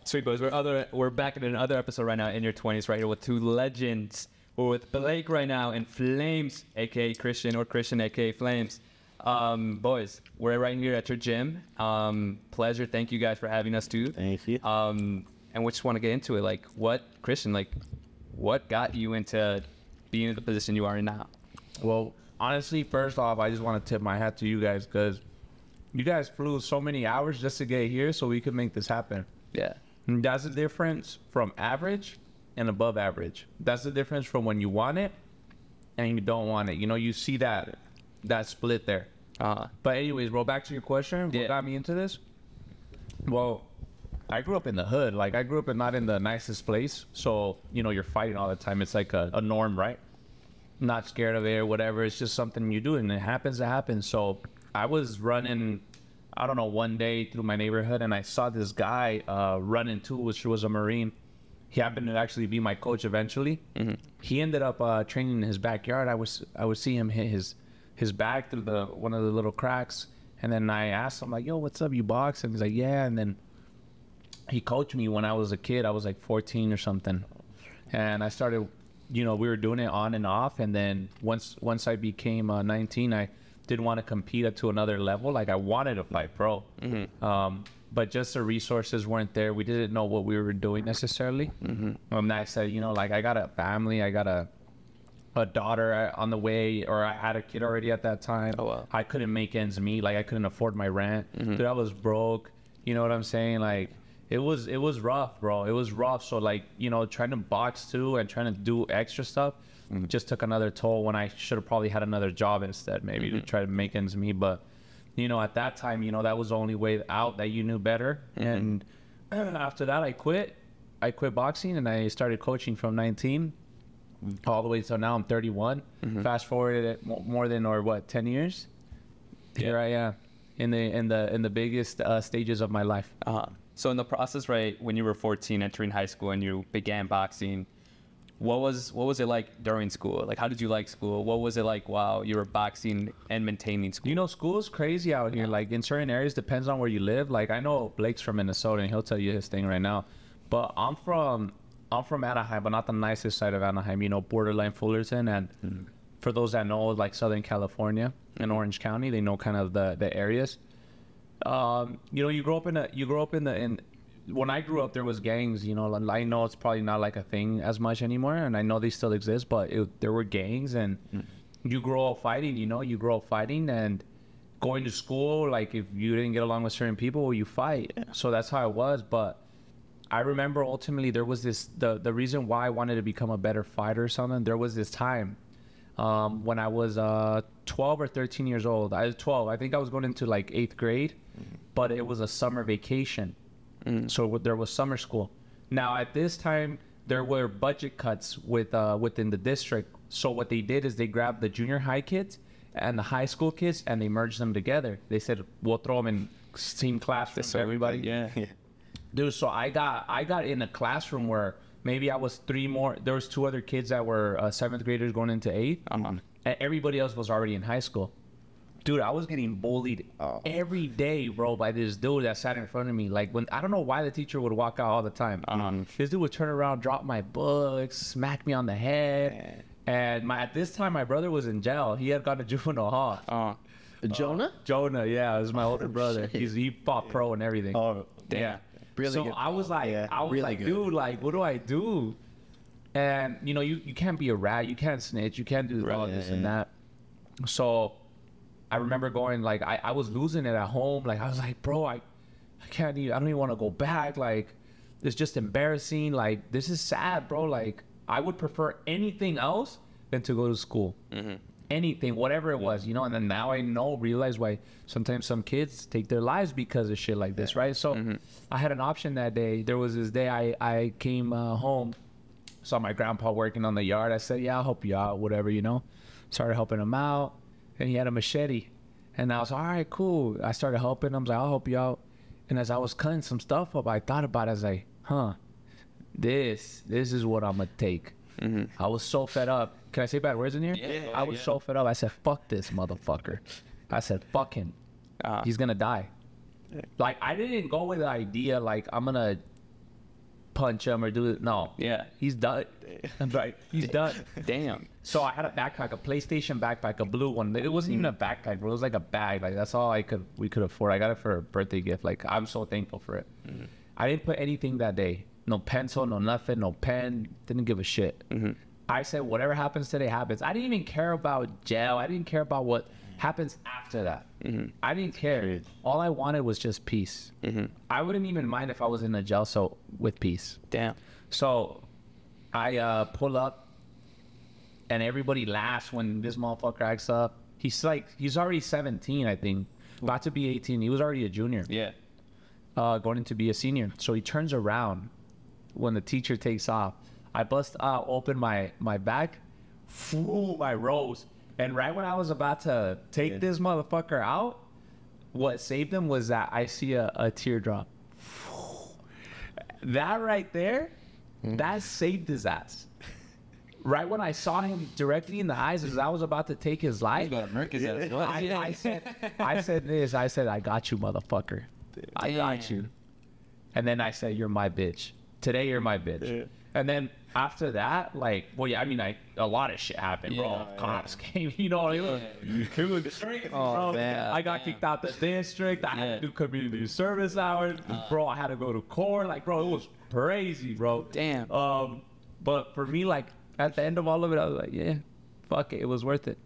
Sweet boys, we're back in another episode right now in your 20s right here with two legends. We're with Blake right now and Flames, aka Christian, or Christian, aka Flames. Boys, we're right here at your gym. Pleasure. Thank you guys for having us too. Thank you. And we just want to get into it. Like, Christian, what got you into being in the position you are in now? Well, honestly, first off, I just want to tip my hat to you guys because you guys flew so many hours just to get here so we could make this happen. Yeah. And that's the difference from average and above average. That's the difference from when you want it and you don't want it. You know, you see that split there. But anyways, bro, back to your question. What got me into this? Well, I grew up in the hood. Like, I grew up not in the nicest place. So, you know, you're fighting all the time. It's like a norm, right? Not scared of it or whatever. It's just something you do, and it happens to happen. So I was running, I don't know, one day through my neighborhood, and I saw this guy running too, which was a Marine. He happened to actually be my coach eventually. Mm-hmm. He ended up training in his backyard. I would see him hit his back through one of the little cracks, and then I asked him, like, yo, what's up, you box? And he's like, yeah. And then he coached me when I was a kid. I was like 14 or something, and I started, you know, we were doing it on and off. And then once I became 19, I didn't want to compete up to another level. Like, I wanted to fight pro. Mm-hmm. But just the resources weren't there. We didn't know what we were doing necessarily. Mm-hmm. And I said, you know, like, I got a family, I got a daughter on the way, or I had a kid already at that time. Oh, wow. I couldn't make ends meet. Like, I couldn't afford my rent. Mm-hmm. Dude, I was broke. You know what I'm saying? Like, it was rough, bro. It was rough. So, like, you know, trying to box too and trying to do extra stuff just took another toll when I should have probably had another job instead, maybe to try to make ends meet. But, you know, at that time, you know, that was the only way out, that you knew better. And after that, I quit boxing, and I started coaching from 19 all the way till now. I'm 31. Fast forward it more than, or what, 10 years? Here I am in the biggest stages of my life. So in the process, right, when you were 14, entering high school, and you began boxing, what was it like during school? Like, how did you like school? What was it like while you were boxing and maintaining school? You know, school is crazy out here. Like, in certain areas, depends on where you live. Like, I know Blake's from Minnesota, and he'll tell you his thing right now. But I'm from Anaheim, but not the nicest side of Anaheim. You know, borderline Fullerton, and for those that know, like, Southern California and Orange County, they know kind of the areas. You know, you grow up in when I grew up, there was gangs. You know, I know it's probably not like a thing as much anymore, and I know they still exist, but there were gangs, and you grow up fighting. You know, you grow up fighting and going to school. Like, if you didn't get along with certain people, you fight. So that's how it was. But I remember ultimately there was this the reason why I wanted to become a better fighter or something. There was this time when I was 12 or 13 years old. I was 12. I think I was going into like 8th grade, but it was a summer vacation. So there was summer school. Now, at this time, there were budget cuts within the district. So what they did is they grabbed the junior high kids and the high school kids, and they merged them together. They said, we'll throw them in same classroom for everybody. Yeah. Dude, so I got in a classroom where maybe I was there was 2 other kids that were 7th graders going into 8th. And everybody else was already in high school. Dude, I was getting bullied every day, bro, by this dude that sat in front of me. Like, I don't know why the teacher would walk out all the time. This dude would turn around, drop my books, smack me on the head. And at this time, my brother was in jail. He had gone to juvenile hall. Jonah? Jonah, yeah, it was my older brother. He fought pro and everything. Oh, damn. Yeah. Really so good. I was like, Really good. dude, like, what do I do? And, you know, you can't be a rat. You can't snitch. You can't do all this and that. So I remember going, like, I was losing it at home. Like, I was like, bro, I don't even want to go back. Like, it's just embarrassing. Like, this is sad, bro. Like, I would prefer anything else than to go to school. Anything, whatever it was, you know. And then now I realize why sometimes some kids take their lives because of shit like this, right? So I had an option that day. There was this day I came home, saw my grandpa working on the yard. I said, yeah, I'll help you out, whatever, you know. Started helping him out, and he had a machete. And I was like, all right, cool. I started helping him. I was like, I'll help you out. And as I was cutting some stuff up, I thought about it. I was like, this is what I'm going to take. I was so fed up. Can I say bad words in here? Yeah. I was so fed up. I said, fuck this motherfucker. I said, fuck him. He's going to die. Like, I didn't go with the idea, like, I'm going to punch him or do it. No. Yeah. He's done. Right. He's done. Damn. So I had a backpack, a PlayStation backpack, a blue one. It wasn't even a backpack, bro. It was like a bag. Like that's all we could afford. I got it for a birthday gift. Like I'm so thankful for it. I didn't put anything that day. No pencil, no nothing, no pen. Didn't give a shit. I said whatever happens today happens. I didn't even care about jail. I didn't care about what happens after that. I didn't care. All I wanted was just peace. I wouldn't even mind if I was in a jail cell with peace. Damn. So I pull up and everybody laughs when this motherfucker acts up. He's already 17, I think. About to be 18. He was already a junior. Yeah. Going to be a senior. So he turns around when the teacher takes off. I bust out, open my bag, my rose. And right when I was about to take this motherfucker out, what saved him was that I see a teardrop. That right there, that saved his ass. Right when I saw him directly in the eyes as I was about to take his life, I said, I got you, motherfucker. I got you. And then I said, you're my bitch. Today, you're my bitch. Yeah. And then after that, like, well, yeah, I mean, a lot of shit happened, bro. Cops came, you know, it was crazy, bro. Man, I got kicked out the district. I had to do community service hours. Bro, I had to go to court. Like, bro, it was crazy, bro. Damn. But for me, like, at the end of all of it, I was like, yeah, fuck it. It was worth it.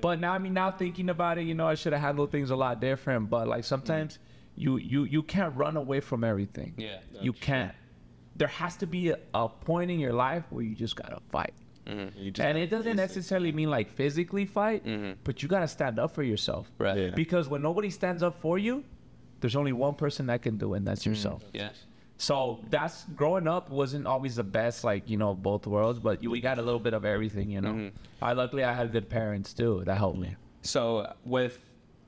But now, I mean, now thinking about it, you know, I should have handled things a lot different. But, like, sometimes you can't run away from everything. Yeah. You can't. There has to be a point in your life where you just gotta fight. And it doesn't necessarily mean like physically fight, but you gotta stand up for yourself. Right. Yeah. Because when nobody stands up for you, there's only one person that can do it, and that's yourself. Yes. So that's growing up wasn't always the best, like, you know, both worlds, but we got a little bit of everything, you know. Luckily I had good parents too that helped me. So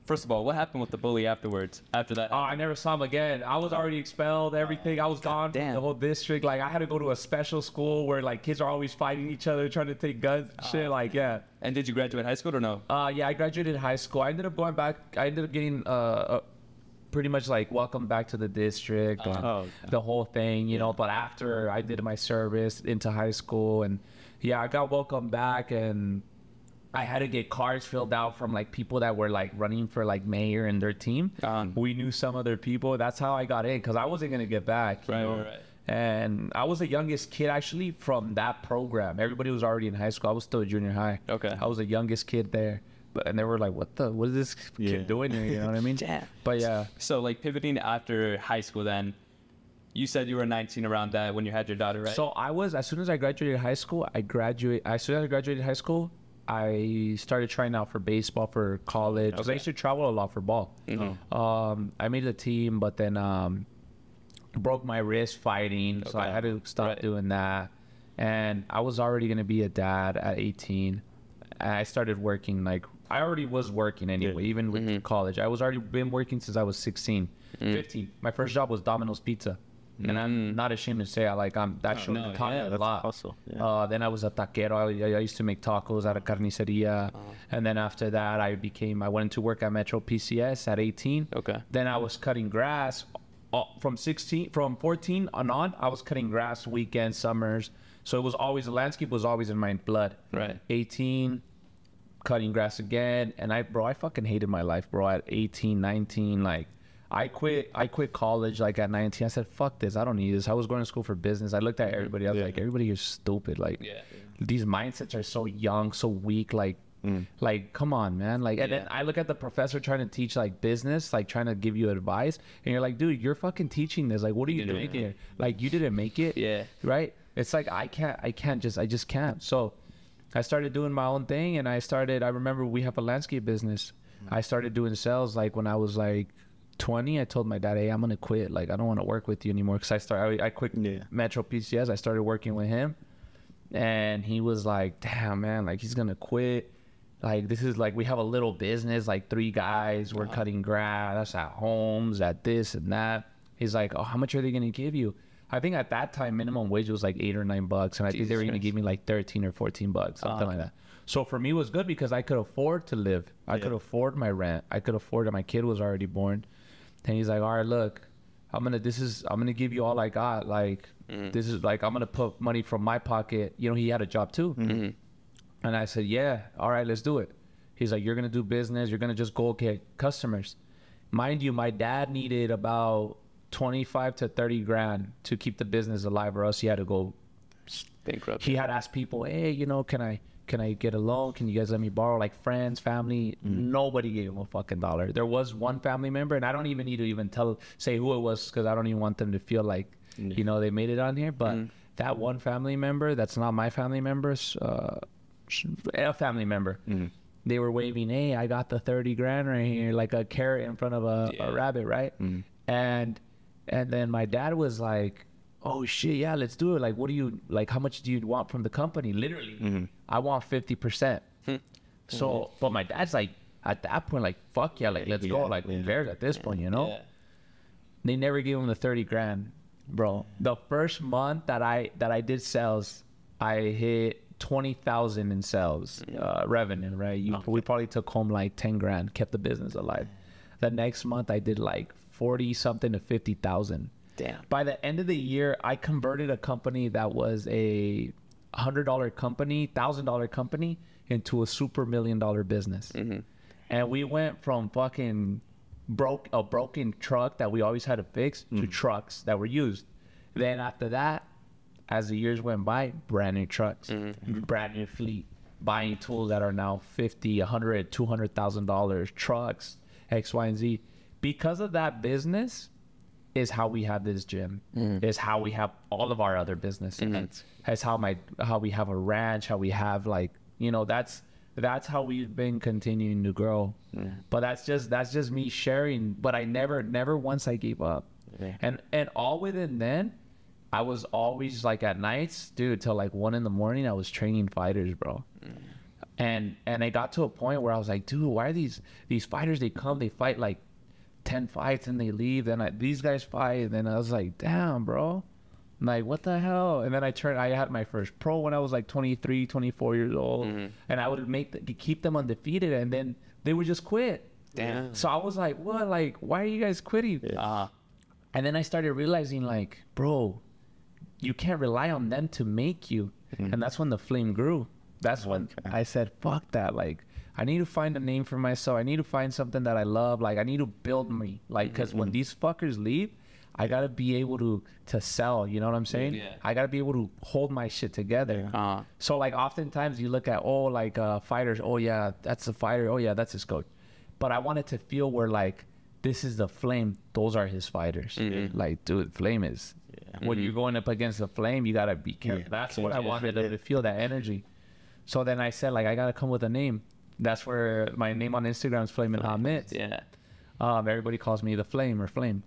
first of all, what happened with the bully afterwards? After that? Oh, I never saw him again. I was already expelled, everything. I was gone from the whole district. Like, I had to go to a special school where, like, kids are always fighting each other, trying to take guns and shit. Like, yeah. And did you graduate high school or no? Yeah, I graduated high school. I ended up going back. I ended up getting pretty much, like, welcome back to the district. The whole thing, you know. But after I did my service into high school, and, yeah, I got welcomed back, and I had to get cards filled out from like people that were like running for like mayor and their team. We knew some of their people. That's how I got in, because I wasn't gonna get back. Right. And I was the youngest kid actually from that program. Everybody was already in high school. I was still a junior high. Okay. I was the youngest kid there. And they were like, what is this kid doing here? You know what I mean? Yeah. But yeah. So like pivoting after high school then, you said you were 19 around that when you had your daughter, right? So as soon as I graduated high school, I started trying out for baseball for college, because I used to travel a lot for ball. I made the team, but then broke my wrist fighting, so I had to stop doing that. And I was already going to be a dad at 18. And I started working, like, I already was working anyway, even with college. I was already been working since I was 16, 15. My first job was Domino's Pizza. And I'm not ashamed to say that shows me a lot. Hustle. Yeah. Then I was a taquero. I used to make tacos at a carniceria. And then after that, I went into work at Metro PCS at 18. Okay. Then I was cutting grass from 14 on. I was cutting grass weekends, summers. So it was always, the landscape was always in my blood. Right. 18, cutting grass again. And I fucking hated my life, bro. At 18, 19, like, I quit college like at 19. I said, fuck this. I don't need this. I was going to school for business. I looked at everybody. I was like, everybody here's stupid. Like, these mindsets are so young, so weak. Like, come on, man. Like, and then I look at the professor trying to teach like business, like trying to give you advice. And you're like, dude, you're fucking teaching this. Like, what are you doing here? Like, you didn't make it. Yeah. Right? It's like, I just can't. So I started doing my own thing. And I remember we have a landscape business. I started doing sales like when I was like 20. I told my dad, hey, I'm gonna quit. Like, I don't want to work with you anymore, because I quit Metro PCS. I started working with him, and he was like, damn, man, like, he's gonna quit. Like, this is like, we have a little business, like 3 guys, we're cutting grass at homes, at this and that. He's like, oh, how much are they gonna give you? I think at that time minimum wage was like $8 or $9, and I think they were gonna give me like 13 or 14 bucks, something like that. So for me, it was good because I could afford to live. I could afford my rent. I could afford it. My kid was already born. And he's like, all right, look, I'm gonna give you all I got. Like, this is like, I'm gonna put money from my pocket. You know, he had a job too. And I said, yeah, all right, let's do it. He's like, you're gonna do business. You're gonna just go get customers. Mind you, my dad needed about 25 to 30 grand to keep the business alive, or else he had to go bankrupt. He had asked people, hey, you know, can I get a loan? Can you guys let me borrow? Like friends, family. Nobody gave him a fucking dollar. There was one family member, and I don't even need to even say who it was, because I don't even want them to feel like, you know, they made it on here. But that one family member, that's not my family members, a family member. They were waving, hey, I got the 30 grand right here, like a carrot in front of a rabbit, right? And then my dad was like, oh shit, yeah, let's do it. Like, what do you, like, how much do you want from the company? Literally, I want 50%. So, but my dad's like, at that point, like, fuck yeah, like, let's go. Like, who cares at this point, you know? They never gave him the 30 grand, bro. The first month that I did sales, I hit 20,000 in sales revenue, right? We probably took home like 10 grand, kept the business alive. The next month I did like 40 something to 50,000. Damn. By the end of the year, I converted a company that was a $100 company, $1,000 company, into a super $1 million business. And we went from fucking a broken truck that we always had to fix to trucks that were used. Then after that, as the years went by, brand new trucks, brand new fleet, buying tools that are now $50, $100, $200,000 trucks, X, Y, and Z. Because of that business is how we have this gym, is how we have all of our other businesses. That's how we have a ranch, how we have, like, you know, that's how we've been continuing to grow. But that's just me sharing. But I never once I gave up. And all within then, I was always like at nights, dude, till like 1 a.m, I was training fighters, bro. And I got to a point where I was like, dude, why are these fighters, they come, they fight like 10 fights and they leave. Then these guys fight. And then I was like, damn, bro. I'm like, what the hell? And then I had my first pro when I was like 23, 24 years old. And I would keep them undefeated. And then they would just quit. Damn. So I was like, what? Like, why are you guys quitting? And then I started realizing, like, bro, you can't rely on them to make you. And that's when the flame grew. That's when I said, fuck that. Like, I need to find a name for myself. I need to find something that I love. Like, I need to build me. Like, because when these fuckers leave, I got to be able to sell. You know what I'm saying? I got to be able to hold my shit together. So, like, oftentimes you look at, oh, like, fighters. Oh, yeah, that's the fighter. Oh, yeah, that's his coach. But I wanted to feel where, like, this is the flame. Those are his fighters. Like, dude, flame is... When you're going up against the flame, you got to be careful. That's what I wanted to feel, that energy. So then I said, like, I got to come with a name. That's where my name on Instagram is Flamin' Hot Mitts. Everybody calls me the Flame or Flame.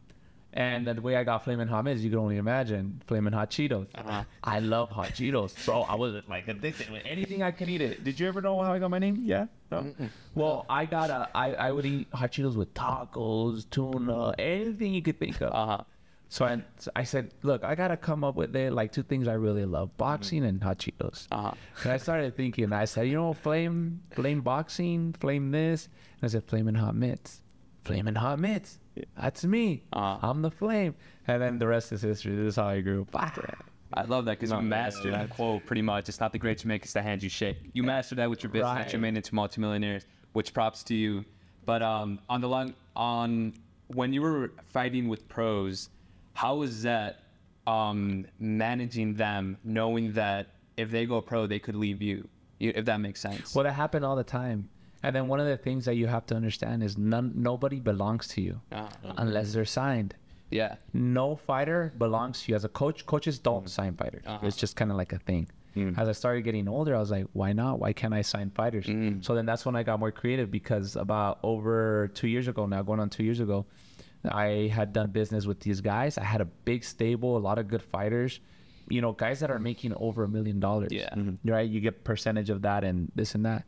And the way I got Flamin' Hot Mitts, you can only imagine. Flamin' Hot Cheetos. I love hot Cheetos. Bro, I was like addicted with anything I could eat it. Did you ever know how I got my name? Yeah? No? Well, I would eat hot Cheetos with tacos, tuna, anything you could think of. So I said, look, I got to come up with like two things I really love, boxing and hot Cheetos. And I started thinking, I said, you know, flame boxing, flame this. And I said, Flamin' Hot Mitts. Flamin' Hot Mitts. That's me. I'm the flame. And then the rest is history. This is how I grew. I love that because you mastered that quote pretty much. It's not the greats you make, it's the hands you shake. You mastered that with your business that you made into multimillionaires, which props to you. But when you were fighting with pros, how was that managing them, knowing that if they go pro, they could leave you, if that makes sense? Well, that happened all the time. And then one of the things that you have to understand is nobody belongs to you unless they're signed. No fighter belongs to you. As a coach, coaches don't sign fighters. It's just kind of like a thing. As I started getting older, I was like, why not? Why can't I sign fighters? So then that's when I got more creative, because about over 2 years ago now, going on 2 years ago, I had done business with these guys. I had a big stable, a lot of good fighters, you know, guys that are making over $1 million. Right? You get percentage of that and this and that.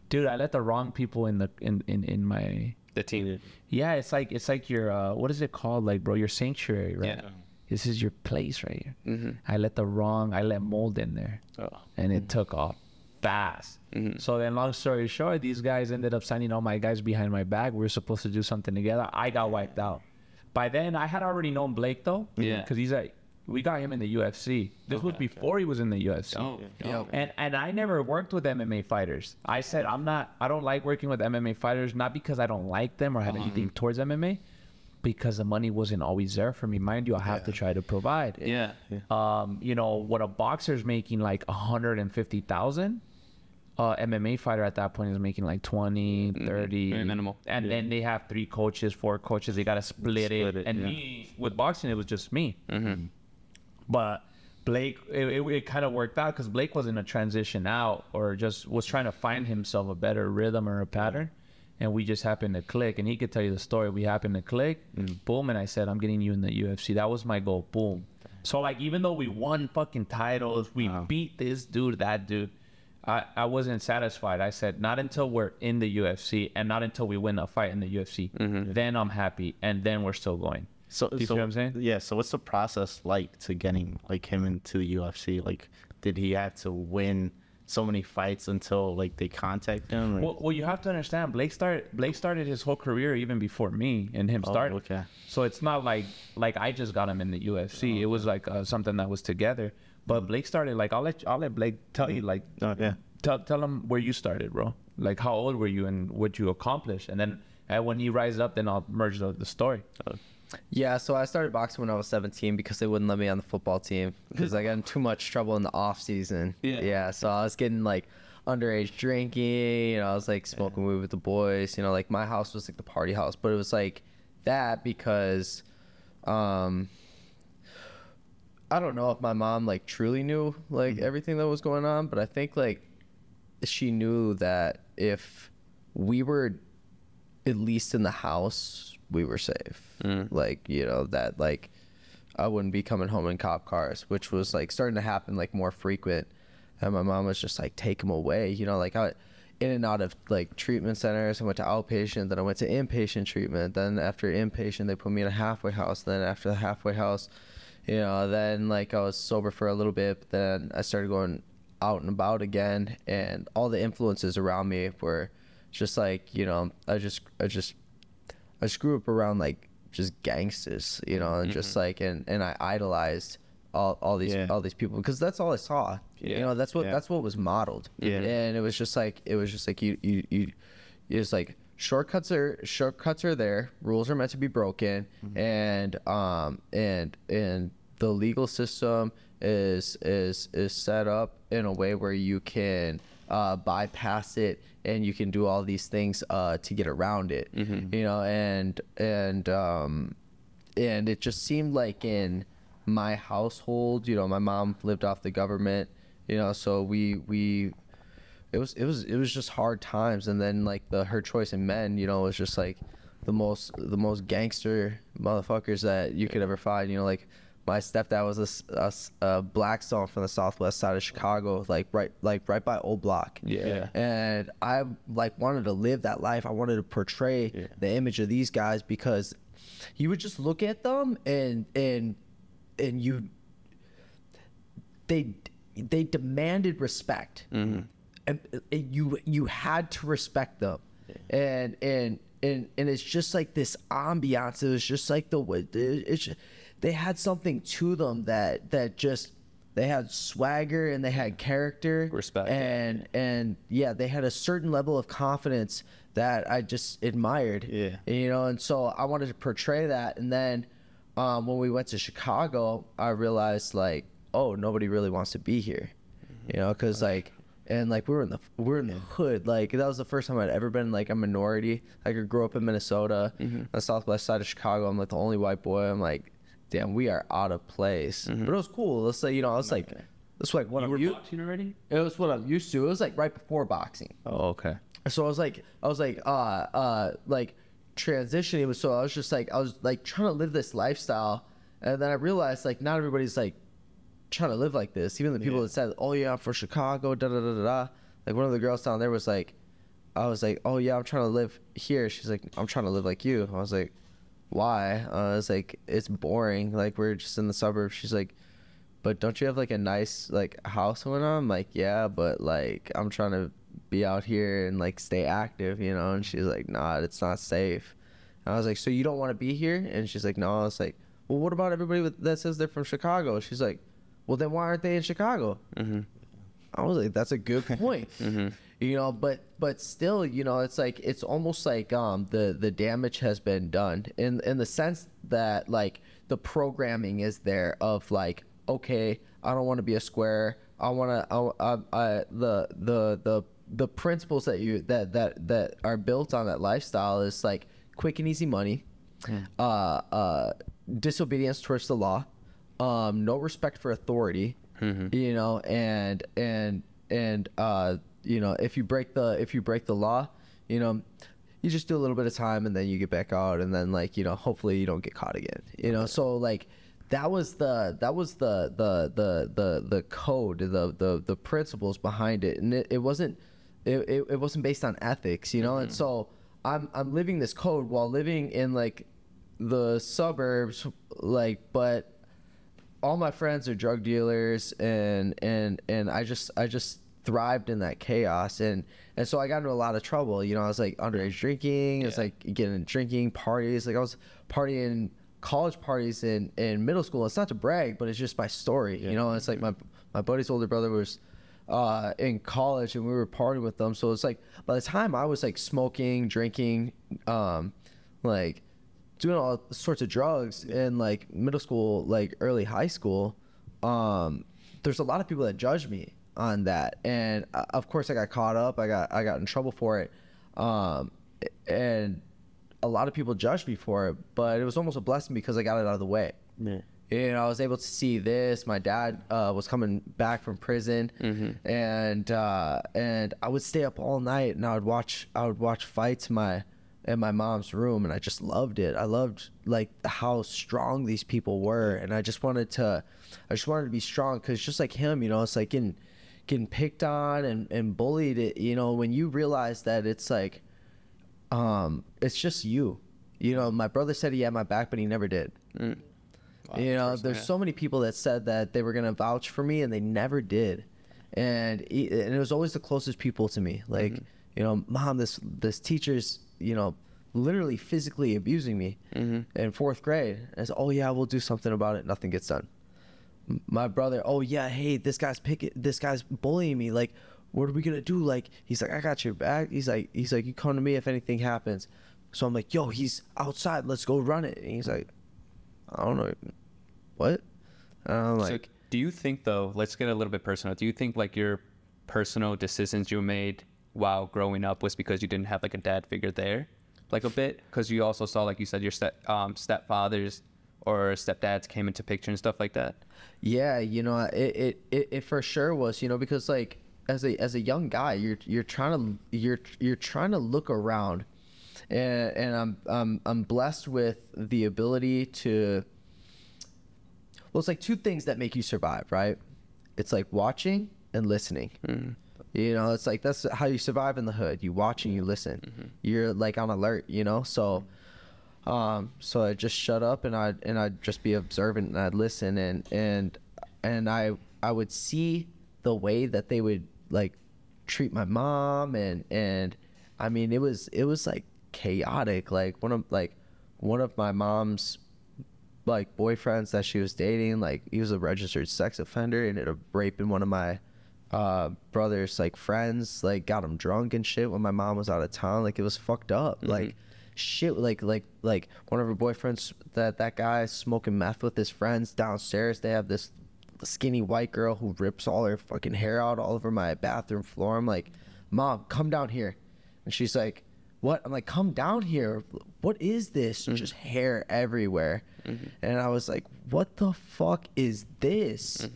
Dude, I let the wrong people in the team. Yeah, it's like your what is it called? Like, bro, your sanctuary, right? This is your place right here. I let mold in there, and it took off fast. So then, long story short, these guys ended up signing all my guys behind my back. We were supposed to do something together. I got wiped out. By then, I had already known Blake though. Yeah. Because we got him in the UFC. This was before he was in the UFC. Oh, yeah. And I never worked with MMA fighters. I said I don't like working with MMA fighters, not because I don't like them or have anything towards MMA, because the money wasn't always there for me. Mind you, I have to try to provide. Yeah. You know, what a boxer's making like 150,000, MMA fighter at that point is making like 20, 30. Very minimal. And then they have 3 coaches, 4 coaches. They got to split it. And me, with boxing, it was just me. But Blake, it kind of worked out because Blake was in a transition out or just was trying to find himself a better rhythm or a pattern. And we just happened to click. And he could tell you the story. We happened to click. Boom. And I said, I'm getting you in the UFC. That was my goal. Boom. So, like, even though we won fucking titles, we beat this dude, that dude, I wasn't satisfied. I said, not until we're in the UFC and not until we win a fight in the UFC. Then I'm happy. And then we're still going. So, you see what I'm saying? Yeah. So what's the process like to getting like him into the UFC? Like, did he have to win so many fights until like they contact him? Well, you have to understand, Blake started his whole career even before me and him started. Okay. So it's not like I just got him in the UFC. It was like something that was together. But Blake started like I'll let Blake tell you like tell him where you started, bro. Like how old were you and what you accomplished, and then when he rises up, then I'll merge the story. Yeah, so I started boxing when I was 17 because they wouldn't let me on the football team because I got in too much trouble in the off season. Yeah, so I was getting like underage drinking, you know, I was like smoking weed with the boys, you know, like my house was like the party house, but it was like that because I don't know if my mom like truly knew like everything that was going on, but I think like she knew that if we were at least in the house, we were safe. Like, you know, that like I wouldn't be coming home in cop cars, which was like starting to happen like more frequent. And my mom was just like, take him away, you know, like I in and out of like treatment centers. I went to outpatient, then I went to inpatient treatment. Then after inpatient, they put me in a halfway house. Then after the halfway house, you know, then like I was sober for a little bit, but then I started going out and about again, and all the influences around me were just like, you know, I just grew up around like just gangsters, you know, and just like and I idolized all these people because that's all I saw. You know, that's what was modeled. And it was just like you it's like shortcuts are there, rules are meant to be broken, and the legal system is set up in a way where you can bypass it and you can do all these things to get around it, you know, and it just seemed like in my household, you know, my mom lived off the government, you know, so it was just hard times. And then like her choice in men, you know, was just like the most gangster motherfuckers that you could ever find, you know, like my stepdad was a Blackstone from the southwest side of Chicago, like right by Old Block. And I like wanted to live that life. I wanted to portray the image of these guys because you would just look at them and they demanded respect, and you had to respect them, and it's just like this ambiance. It was just like they had something to them that just they had swagger and they had character, respect, and yeah, they had a certain level of confidence that I just admired. You know, and so I wanted to portray that. And then when we went to Chicago, I realized like, oh, nobody really wants to be here, you know, because like, and like we're in the hood. Like that was the first time I'd ever been like a minority. Like I grew up in Minnesota, on the southwest side of Chicago. I'm like the only white boy. I'm like, damn, we are out of place. But it was cool. Let's say, you know, it's like, that's like what I'm used. Boxing already? It was what I'm used to. It was like right before boxing. Oh, okay. So I was like transitioning. So I was just like, I was like trying to live this lifestyle, and then I realized like not everybody's like trying to live like this. Even the people that said, "Oh yeah, I'm from Chicago," da da da da da. Like one of the girls down there was like, I was like, "Oh yeah, I'm trying to live here." She's like, "I'm trying to live like you." I was like, "Why?" I was like, "It's boring. Like we're just in the suburbs." She's like, "But don't you have like a nice like house going on?" I'm like, "Yeah, but like I'm trying to be out here and like stay active, you know." And she's like, "Nah, it's not safe." And I was like, so you don't want to be here? And she's like, no. I was like, well, what about everybody that says they're from Chicago? She's like, well, then why aren't they in Chicago? I was like, that's a good point. You know, but still, you know, it's like, it's almost like the damage has been done in the sense that like the programming is there of like, okay, I don't want to be a square. I want to the principles that are built on that lifestyle is like quick and easy money, disobedience towards the law, no respect for authority, you know, and you know, if you break the law, you know, you just do a little bit of time and then you get back out, and then like, you know, hopefully you don't get caught again, you know. So like that was the code, the principles behind it, and it wasn't based on ethics, you know. And so I'm living this code while living in like the suburbs, like, but all my friends are drug dealers, and I just thrived in that chaos, and so I got into a lot of trouble, you know. I was like underage drinking, I was like getting drinking parties, like I was partying college parties in middle school. It's not to brag, but it's just my story, you know. It's like my buddy's older brother was in college, and we were partying with them, so it's like by the time I was like smoking, drinking, like doing all sorts of drugs in like middle school, like early high school, there's a lot of people that judge me on that, and of course I got caught up. I got in trouble for it, and a lot of people judged me for it, but it was almost a blessing because I got it out of the way. You know, I was able to see this. My dad was coming back from prison, and I would stay up all night, and I would watch fights in my mom's room, and I just loved it. I loved like how strong these people were, and I just wanted to be strong, because just like him, you know, it's like getting picked on and bullied. It, you know, when you realize that it's like it's just you know. My brother said he had my back, but he never did. Wow, you know, there's so many people that said that they were gonna vouch for me, and they never did, and it was always the closest people to me, like you know, mom, this teacher's, you know, literally physically abusing me in 4th grade. And I said, oh yeah, we'll do something about it. Nothing gets done. My brother, oh yeah, hey, this guy's bullying me, like what are we gonna do? Like, he's like, I got your back. He's like, you come to me if anything happens. So I'm like, yo, he's outside, let's go run it. And he's like, I don't know, what? And I'm like, so do you think, though, let's get a little bit personal, do you think like your personal decisions you made while growing up was because you didn't have like a dad figure there, like a bit, because you also saw, like you said, your stepfathers or stepdads came into picture and stuff like that? Yeah, you know, it for sure was, you know, because like as a young guy, you're trying to look around, and I'm blessed with the ability to, well, it's like 2 things that make you survive, right? It's like watching and listening. You know, it's like that's how you survive in the hood. You watch and you listen. You're like on alert, you know. So so I just shut up, and I'd just be observant, and I'd listen, and I would see the way that they would like treat my mom, and I mean, it was like chaotic. Like one of my mom's like boyfriends that she was dating, like he was a registered sex offender and ended up raping one of my brother's like friends, like got him drunk and shit when my mom was out of town. Like it was fucked up. Like shit, like one of her boyfriends, that guy smoking meth with his friends downstairs. They have this skinny white girl who rips all her fucking hair out all over my bathroom floor. I'm like, Mom, come down here. And she's like, what? I'm like, come down here. What is this? Just hair everywhere. And I was like, what the fuck is this?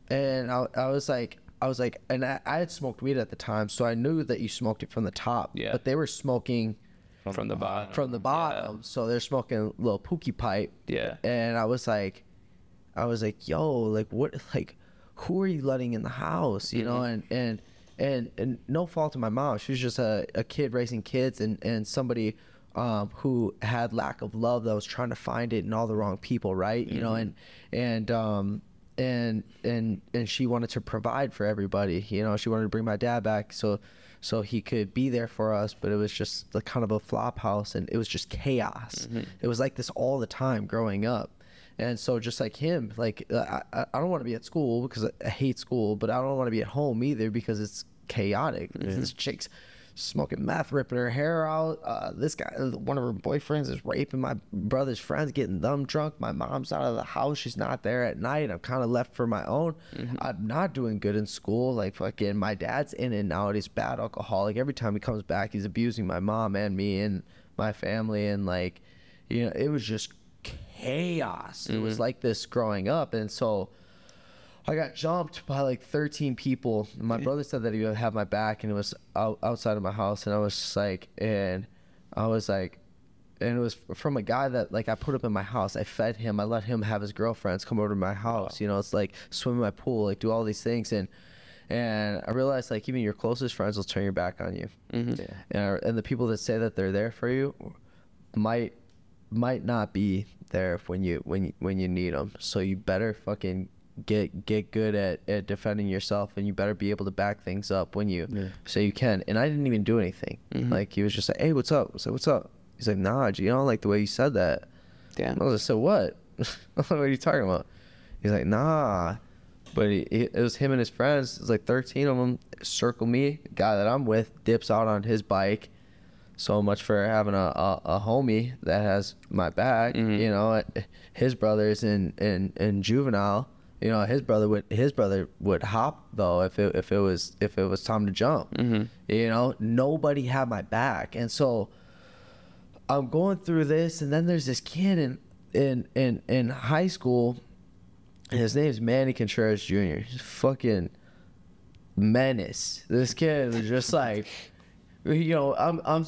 And I was like, and I had smoked weed at the time, so I knew that you smoked it from the top. Yeah. But they were smoking from the bottom. From the bottom. Yeah. So they're smoking a little pookie pipe. Yeah. And I was like, yo, like what, like who are you letting in the house? You know, and no fault of my mom. She was just a kid raising kids, and somebody who had lack of love, that was trying to find it in all the wrong people, right? You know, and she wanted to provide for everybody. You know, she wanted to bring my dad back so he could be there for us, but it was just like kind of a flop house, and it was just chaos. It was like this all the time growing up. And so just like him, like I don't want to be at school because I hate school, but I don't want to be at home either because it's chaotic. This chick's smoking meth, ripping her hair out. This guy, one of her boyfriends, is raping my brother's friends, getting them drunk. My mom's out of the house. She's not there at night. I'm kind of left for my own. I'm not doing good in school. Like fucking my dad's in and out. He's bad alcoholic. Every time he comes back, he's abusing my mom and me and my family. And like, you know, it was just chaos. It was like this growing up. And so I got jumped by like 13 people. My brother said that he would have my back, and it was outside of my house. And I was just like, and it was from a guy that like I put up in my house. I fed him. I let him have his girlfriends come over to my house. You know, it's like swim in my pool, like do all these things. And I realized like even your closest friends will turn your back on you. And the people that say that they're there for you might not be there when you need them. So you better fucking get good at defending yourself, and you better be able to back things up when you say you can. And I didn't even do anything. Like he was just like, hey, what's up? I was like, what's up? He's like, nah, G, I don't like the way you said that. Damn. I was like, so what? What are you talking about? He's like, nah. But it was him and his friends. It was like 13 of them circle me. The guy that I'm with dips out on his bike. So much for having a homie that has my back. You know, his brother's in juvenile. You know, his brother would hop though if it was time to jump. You know, nobody had my back, and so I'm going through this, and then there's this kid in high school. And his name's Manny Contreras Jr. He's a fucking menace. This kid was just like, you know, I'm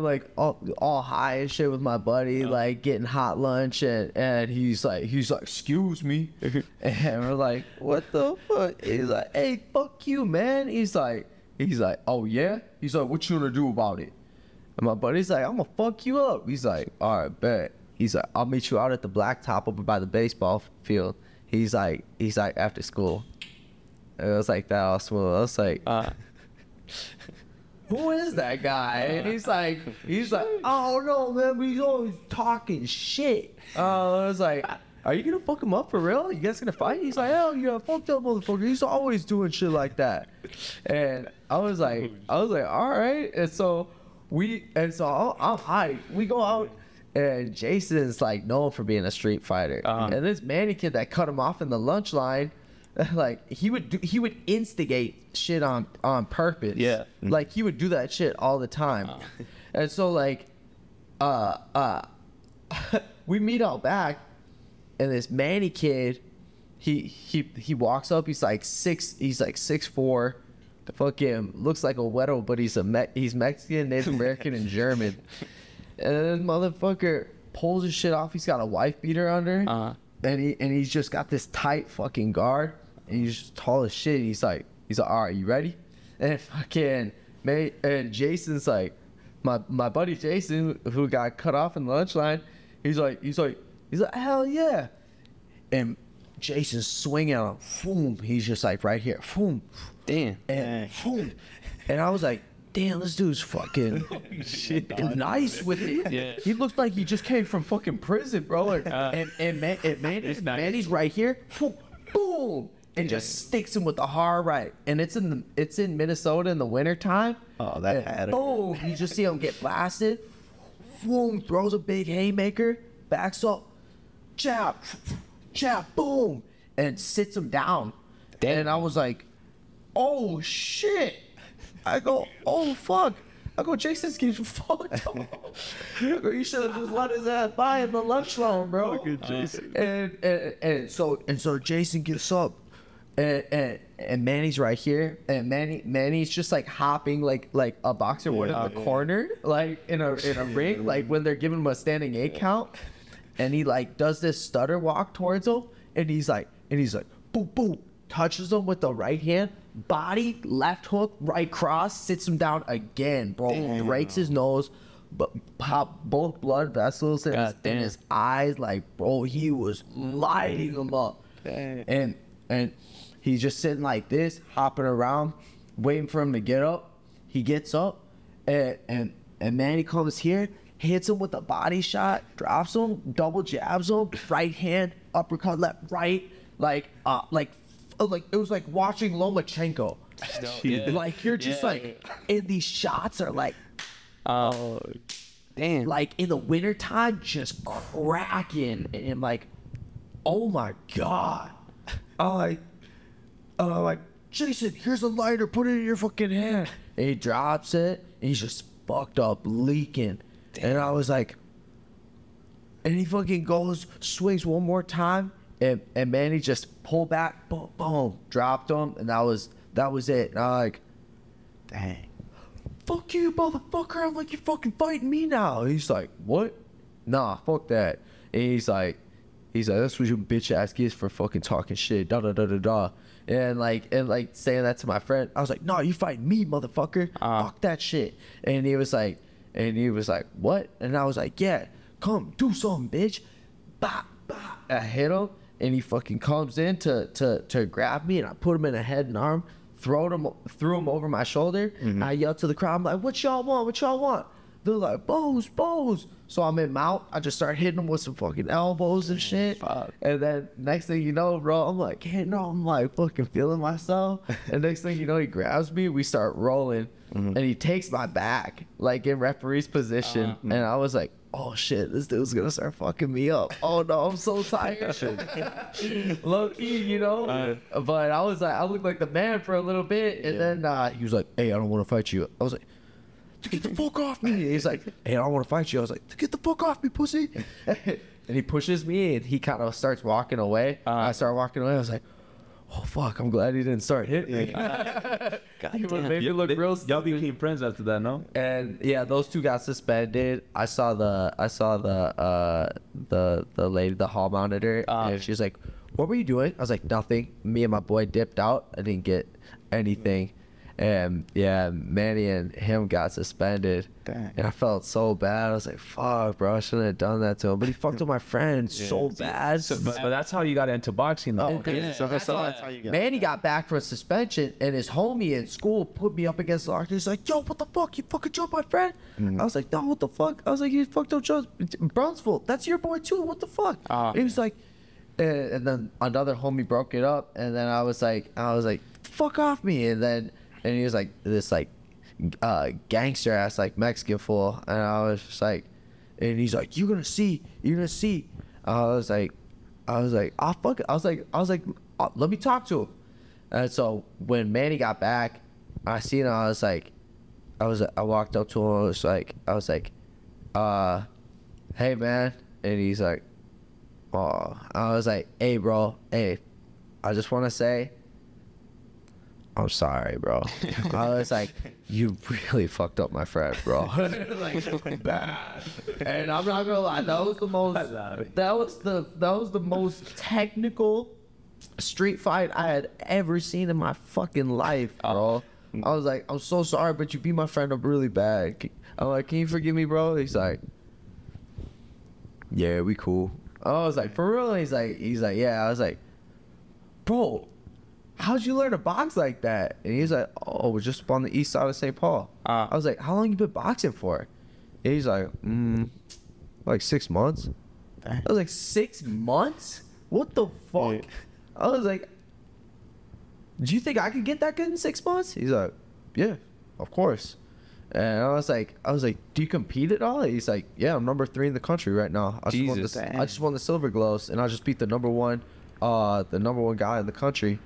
like all high and shit with my buddy, like getting hot lunch, and he's like, excuse me, and we're like, what the fuck? He's like, hey, fuck you, man. He's like, oh yeah. He's like, what you gonna do about it? And my buddy's like, I'm gonna fuck you up. He's like, all right, bet. He's like, I'll meet you out at the blacktop over by the baseball field. He's like after school. It was like that all smooth. I was like, who is that guy? And he's like, oh no, man, but he's always talking shit. I was like, are you gonna fuck him up for real? You guys gonna fight? He's like, hell yeah, fuck that motherfucker. He's always doing shit like that. And I was like, all right. And so I'm high. We go out. And Jason's like known for being a street fighter. And this Manny kid that cut him off in the lunch line, like he would instigate shit on purpose. Yeah. Like he would do that shit all the time. And so like we meet out back, and this Manny kid, he walks up, he's like 6'4", fucking looks like a weirdo, but he's Mexican, Native American, and German. And then this motherfucker pulls his shit off. He's got a wife beater under, and he's just got this tight fucking guard, and he's just tall as shit. He's like, all right, you ready? And fucking and Jason's like, my buddy Jason, who got cut off in the lunch line, he's like, hell yeah. And Jason's swinging on him. Boom. He's just like right here. Boom. Damn. And boom. And I was like, damn, this dude's fucking nice with it. Yeah. He looks like he just came from fucking prison, bro. And Manny's right here. Boom. And just sticks him with the hard right. And it's in Minnesota in the wintertime. Oh, that had it. Boom. You just see him get blasted. Boom. Throws a big haymaker. Backs up. Jab. Boom. And sits him down. Damn. And I was like, oh, shit. I go, oh, fuck. I go, Jason's getting fucked up. You should have just let his ass by in the lunch line, bro. Good Jason. And so Jason gets up, and Manny's right here, and Manny's just like hopping like a boxer would in the corner, like in a ring, like when they're giving him a standing 8 count, and he like does this stutter walk towards him, and he's like, boom, boom, touches him with the right hand. Body, left hook, right cross, sits him down again, bro. Damn. Breaks his nose, but pop both blood vessels in his eyes. Like, bro, he was lighting him up. And he's just sitting like this, hopping around, waiting for him to get up. He gets up, and Manny comes here, hits him with a body shot, drops him, double jabs him, right hand, uppercut, left, right, like it was like watching Lomachenko. Like you're just like, and these shots are like, Oh, damn. like in the wintertime, just cracking, and like, oh my god, I'm like, Jason, here's a lighter, put it in your fucking hand. And he drops it, and he's just fucked up, leaking. And I was like, and he fucking goes, swings one more time, and Manny just pulled back, boom, boom, dropped him, and that was it. And I'm like, Dang. fuck you, motherfucker. I'm like, you're fucking fighting me now. He's like, what? Nah, fuck that. And he's like, that's what your bitch ass gets for fucking talking shit. Da da da da da. And like saying that to my friend, I was like, no, you fighting me, motherfucker. Fuck that shit. And he was like, what? And I was like, yeah, come do something, bitch. Bah, bah. I hit him, and he fucking comes in to grab me, and I put him in a head and arm, threw him over my shoulder. I yelled to the crowd, I'm like, what y'all want? What y'all want? They're like, Bows. So I'm in mount. I just start hitting them with some fucking elbows and shit. Fuck. And then next thing you know, bro, I'm like, hey, no, I'm like fucking feeling myself. And next thing you know, he grabs me. We start rolling. And he takes my back, like in referee's position. And I was like, oh shit, this dude's gonna start fucking me up. Oh no, I'm so tired. Low key, you know? But I was like, I looked like the man for a little bit. And then he was like, hey, I don't want to fight you. I was like, to get the fuck off me. He's like, hey, I don't want to fight you. I was like, to get the fuck off me, pussy. And he pushes me, and he kind of starts walking away. I start walking away. I was like, oh fuck, I'm glad he didn't start hitting me. God He would damn. make me look real Y'all became friends after that, no? And yeah, those two got suspended. I saw the lady, the hall monitor, and she was like, what were you doing? I was like, nothing. Me and my boy dipped out. I didn't get anything. And yeah, Manny and him got suspended. Dang. And I felt so bad. I was like, fuck, bro, I shouldn't have done that to him. But he fucked with my friend so bad. But that's how you got into boxing, though. Oh, okay. Yeah, so that's that's how you get. Manny got back from suspension, and his homie in school put me up against the locker. He's like, yo, what the fuck? You fucking jumped my friend? I was like, no, what the fuck? I was like, you fucked up Joe Brownsville. That's your boy, too. What the fuck? He was like, and then another homie broke it up, and then I was like, fuck off me. And he was like, this like gangster ass like Mexican fool, and I was just like, and he's like, you're gonna see. I was like, oh fuck it. I was like, let me talk to him. And so when Manny got back, I seen him. I walked up to him. I was like, hey man, and he's like, oh. I was like, hey bro, hey, I just want to say, I'm sorry, bro. I was like, you really fucked up my friend, bro. Like, bad. And I'm not gonna lie, that was the most technical street fight I had ever seen in my fucking life, bro. I was like, I'm so sorry, but you beat my friend up really bad. I'm like, can you forgive me, bro? He's like, yeah, we cool. I was like, for real? He's like, yeah. I was like, bro, how'd you learn to box like that? And he's like, oh, we're just on the east side of St. Paul. I was like, how long you been boxing for? And he's like, like 6 months. I was like, 6 months? What the fuck? I was like, do you think I could get that good in 6 months? He's like, yeah, of course. And I was like, do you compete at all? He's like, yeah, I'm number 3 in the country right now. I just won the Silver Gloves, and I just beat the number one guy in the country.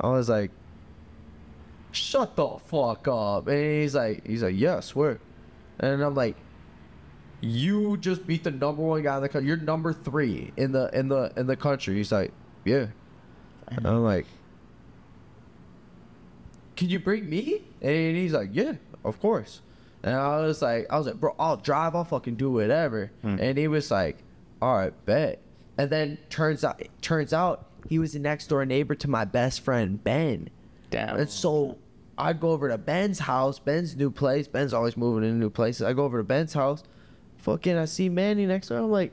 I was like, shut the fuck up. And he's like, yeah, I swear. And I'm like, you just beat the number one guy in the country. You're number 3 in the country. He's like, yeah. And I'm like, can you bring me? And he's like, yeah, of course. And I was like, bro, I'll drive, I'll fucking do whatever. And he was like, all right, bet. And then turns out he was the next door neighbor to my best friend, Ben. Damn. And so I'd go over to Ben's house, Ben's new place. Ben's always moving into new places. I go over to Ben's house. Fucking, I see Manny next door. I'm like,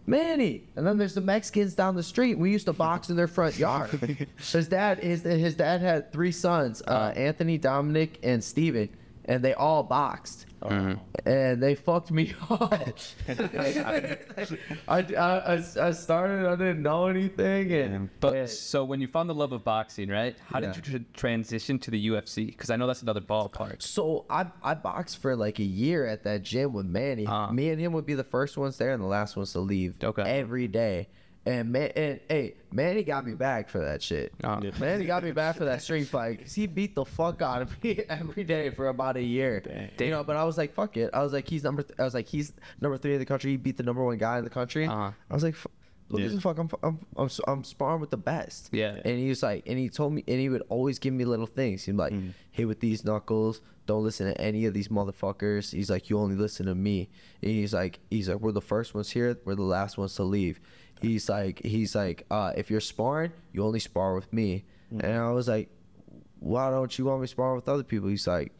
Manny. And then there's the Mexicans down the street. We used to box in their front yard. His dad had 3 sons, Anthony, Dominic, and Steven, and they all boxed. And they fucked me up. I started, I didn't know anything. But so when you found the love of boxing, right? How did you transition to the UFC? Because I know that's another ballpark. So I boxed for like a year at that gym with Manny. Me and him would be the first ones there and the last ones to leave. Every day. And Manny got me back for that shit. Manny got me back for that street fight because he beat the fuck out of me every day for about a year. You know, but I was like, fuck it. I was like, he's number 3 in the country. He beat the number 1 guy in the country. I was like, look at this fuck. I'm sparring with the best. Yeah. And he was like, and he told me, and he would always give me little things. He'd be like, hit with these knuckles. Don't listen to any of these motherfuckers. He's like, you only listen to me. And he's like, we're the first ones here. We're the last ones to leave. He's like, if you're sparring, you only spar with me. And I was like, why don't you want me to spar with other people? He's like,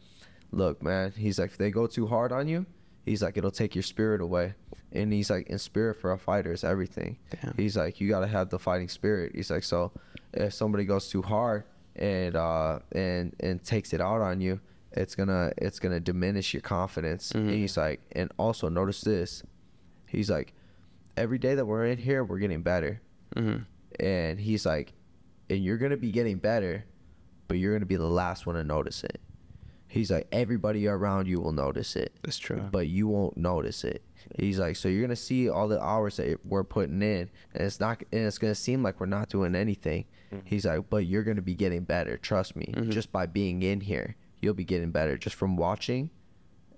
look, man. He's like, if they go too hard on you, he's like, it'll take your spirit away. And he's like, in spirit for a fighter is everything. Damn. He's like, you gotta have the fighting spirit. He's like, so if somebody goes too hard and takes it out on you, it's gonna diminish your confidence. And he's like, and also notice this. He's like, every day that we're in here, we're getting better. And he's like, and you're going to be getting better, but you're going to be the last one to notice it. He's like, everybody around you will notice it. That's true. But you won't notice it. He's like, so you're going to see all the hours that we're putting in, and it's going to seem like we're not doing anything. He's like, but you're going to be getting better. Trust me. Just by being in here, you'll be getting better just from watching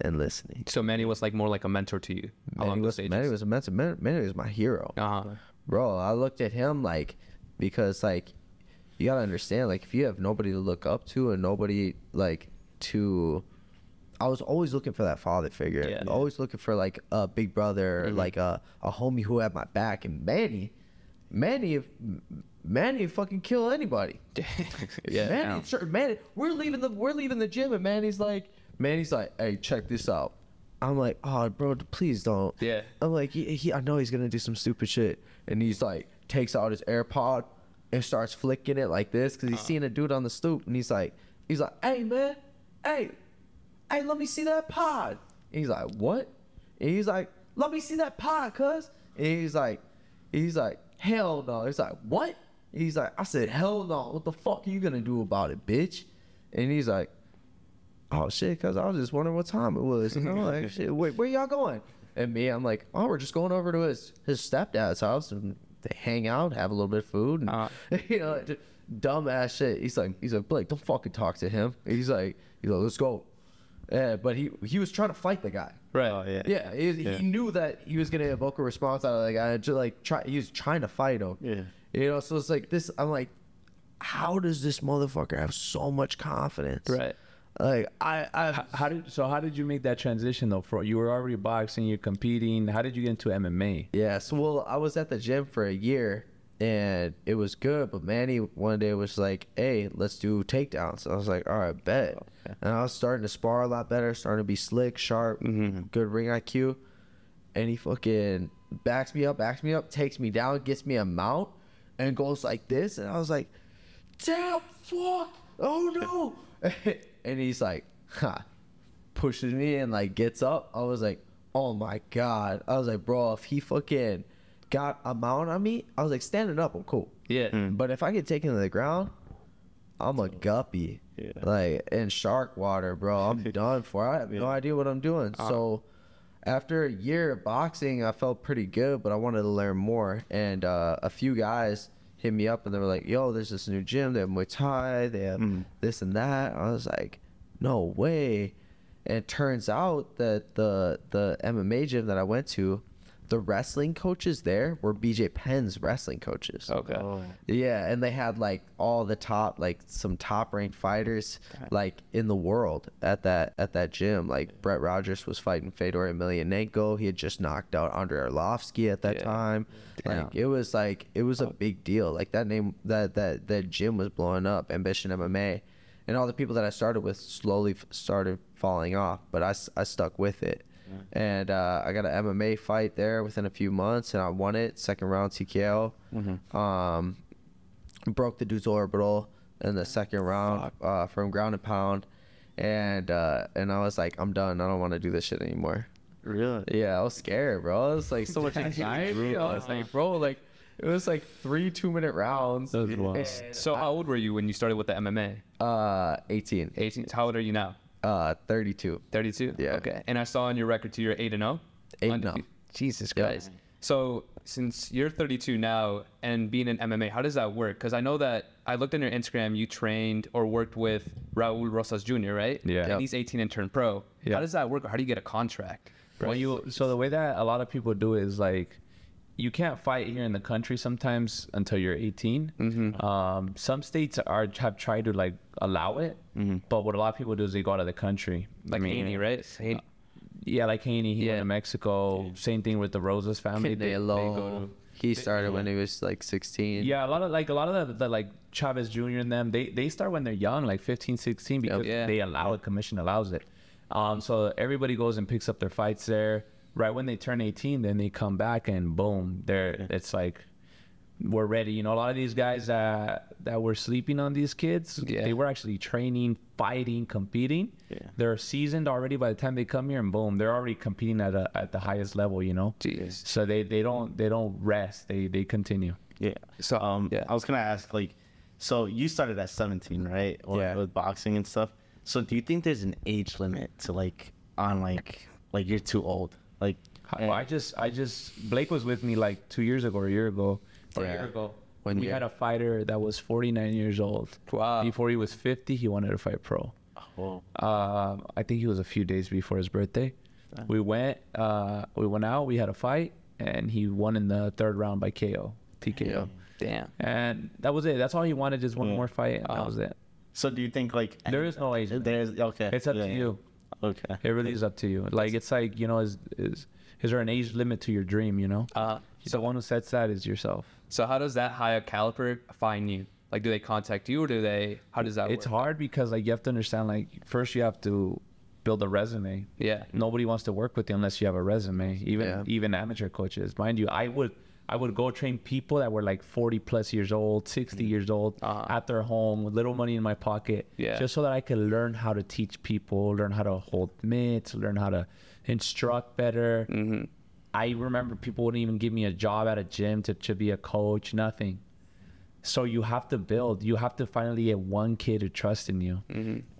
and listening. So Manny was like more like a mentor to you along those stages. Manny was a mentor. Manny was my hero. Bro, I looked at him like, because like, you gotta understand, like, if you have nobody to look up to and nobody like to, I was always looking for that father figure. Always looking for like a big brother, like a homie who had my back. And Manny fucking kill anybody. Manny, we're leaving the gym, and Manny's like, hey, check this out. I'm like, oh, bro, please don't. Yeah. I'm like, I know he's gonna do some stupid shit, and he's like, takes out his AirPod and starts flicking it like this because he's seeing a dude on the stoop, and he's like, hey man, hey, let me see that pod. And he's like, what? And he's like, let me see that pod, cuz. And he's like, hell no. He's like, what? And he's like, I said, hell no. What the fuck are you gonna do about it, bitch? And he's like, oh shit, cuz I was just wondering what time it was. You know, like, shit, wait, where y'all going? And me, I'm like, oh, we're just going over to his stepdad's house, and they hang out, have a little bit of food, and you know, just dumbass shit. He's like, Blake, don't fucking talk to him. He's like, let's go. Yeah, but he was trying to fight the guy. Right. Oh, yeah. He knew that he was gonna evoke a response out of the guy, and just like he was trying to fight him. Yeah. You know, so it's like this. I'm like, how does this motherfucker have so much confidence? Right. Like how did you make that transition though? You were already boxing, you're competing. How did you get into MMA? Yeah, so well, I was at the gym for a year and it was good, but Manny one day was like, hey, let's do takedowns. I was like, all right, bet. Okay. And I was starting to spar a lot better, starting to be slick, sharp, good ring IQ. And he fucking backs me up, takes me down, gets me a mount, and goes like this. And I was like, damn, fuck, oh no. And he's like, pushes me and like gets up. I was like, oh my God. I was like, bro, if he fucking got a mount on me, I was like, standing up, I'm cool. Yeah. But if I get taken to the ground, I'm a guppy. Yeah. Like in shark water, bro. I'm done for. I have no idea what I'm doing. So after a year of boxing, I felt pretty good, but I wanted to learn more. And a few guys hit me up and they were like, yo, there's this new gym, they have Muay Thai, they have this and that. I was like, no way. And it turns out that the MMA gym that I went to, the wrestling coaches there were BJ Penn's wrestling coaches. Okay. Oh. Yeah, and they had like all the top, like some top ranked fighters like in the world at that gym. Like Brett Rogers was fighting Fedor Emelianenko. He had just knocked out Andrei Arlovsky at that time. Damn. Like it was a big deal. Like that name, that gym was blowing up. Ambition MMA, and all the people that I started with slowly started falling off, but I stuck with it. And I got an MMA fight there within a few months, and I won it. Second round TKO. Broke the dude's orbital in the second round from ground and pound. And I was like, I'm done. I don't want to do this shit anymore. Really? Yeah, I was scared, bro. It was like so much anxiety. I was like, bro, like it was like 3 2-minute rounds. So how old were you when you started with the MMA? 18. 18. How old are you now? 32. 32. Yeah. Okay. And I saw on your record too, you're 8-0. 8-0. Jesus Yeah. Christ. So since you're 32 now and being in MMA, how does that work? Because I know that I looked on your Instagram, you trained or worked with Raul Rosas Jr., right? Yeah. And he's 18 and turned pro. Yeah. How does that work? Or how do you get a contract? Well, so the way that a lot of people do it is like, you can't fight here in the country sometimes until you're 18. Some states have tried to like allow it, but what a lot of people do is they go out of the country. Like Haney, right? Yeah, like Haney, he went to Mexico. Yeah. Same thing with the Rosas family. They go to, He started when he was like 16. yeah, a lot of the like Chavez Jr. and them, they start when they're young, like 15, 16, because they allow it. Commission allows it. So everybody goes and picks up their fights there. Right when they turn 18, then they come back and boom, it's like we're ready. You know, a lot of these guys that were sleeping on these kids, they were actually training, fighting, competing. They're seasoned already by the time they come here, and boom, they're already competing at the highest level. You know, so they don't rest. They continue. Yeah. So I was gonna ask, like, so you started at 17, right? With boxing and stuff. So do you think there's an age limit to like you're too old? Like, well, I just Blake was with me like 2 years ago or a year ago. When we had a fighter that was 49 years old. Wow. Before he was 50, he wanted to fight pro. Oh. I think he was a few days before his birthday. We went out, we had a fight, and he won in the 3rd round by KO, TKO. Damn. And that was it. That's all he wanted, just one more fight, and that was it. So do you think like There is no age limit. there's okay? It's up to you. Okay. It really is up to you. Like, it's like, you know, is there an age limit to your dream, you know? The one who sets that is yourself. So how does that higher caliber find you? Like, do they contact you, or how does that work? It's hard because, like, you have to understand, like, first you have to build a resume. Yeah. Nobody wants to work with you unless you have a resume. Even amateur coaches. Mind you, I would go train people that were like 40 plus years old, 60 years old, at their home with little money in my pocket, just so that I could learn how to teach people, learn how to hold mitts, learn how to instruct better. I remember people wouldn't even give me a job at a gym to be a coach, nothing. So you have to build. You have to finally get one kid to trust in you,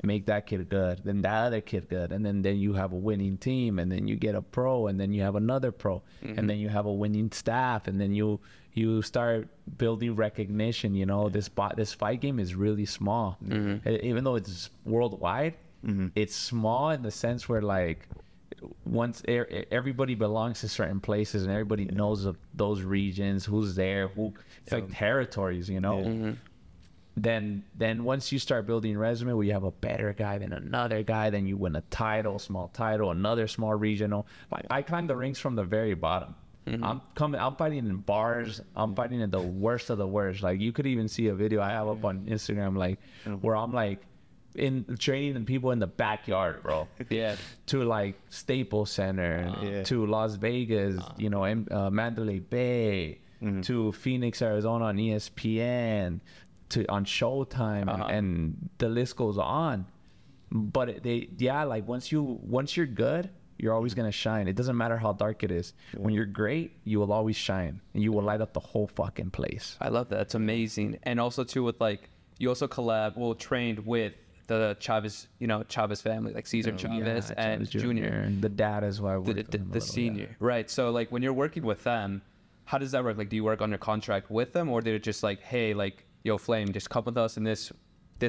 make that kid good, then that other kid good, and then you have a winning team, and then you get a pro, and then you have another pro, and then you have a winning staff, and then you start building recognition. You know, this fight game is really small, even though it's worldwide. It's small in the sense where, like, once everybody belongs to certain places and everybody knows of those regions, who's there, it's like territories, you know. Then once you start building a resume where you have a better guy than another guy, then you win a title, small title, another small regional. Like, I climbed the ranks from the very bottom. I'm fighting in bars, I'm fighting in the worst of the worst. Like, you could even see a video I have up on Instagram, like, where I'm like in training and people in the backyard, bro. To like Staples Center, to Las Vegas, you know, Mandalay Bay, to Phoenix, Arizona on ESPN, on Showtime, and the list goes on. But like once you're good, you're always gonna shine. It doesn't matter how dark it is. When you're great, you will always shine, and you will light up the whole fucking place. I love that. It's amazing. And also too, with like, you also trained with the Chavez family, like Cesar Chavez and Jr. And the dad is why I worked with him the senior. Right. So like, when you're working with them, how does that work? Like, do you work on your contract with them, or they're just like, hey, like, yo, Flame, just come with us in this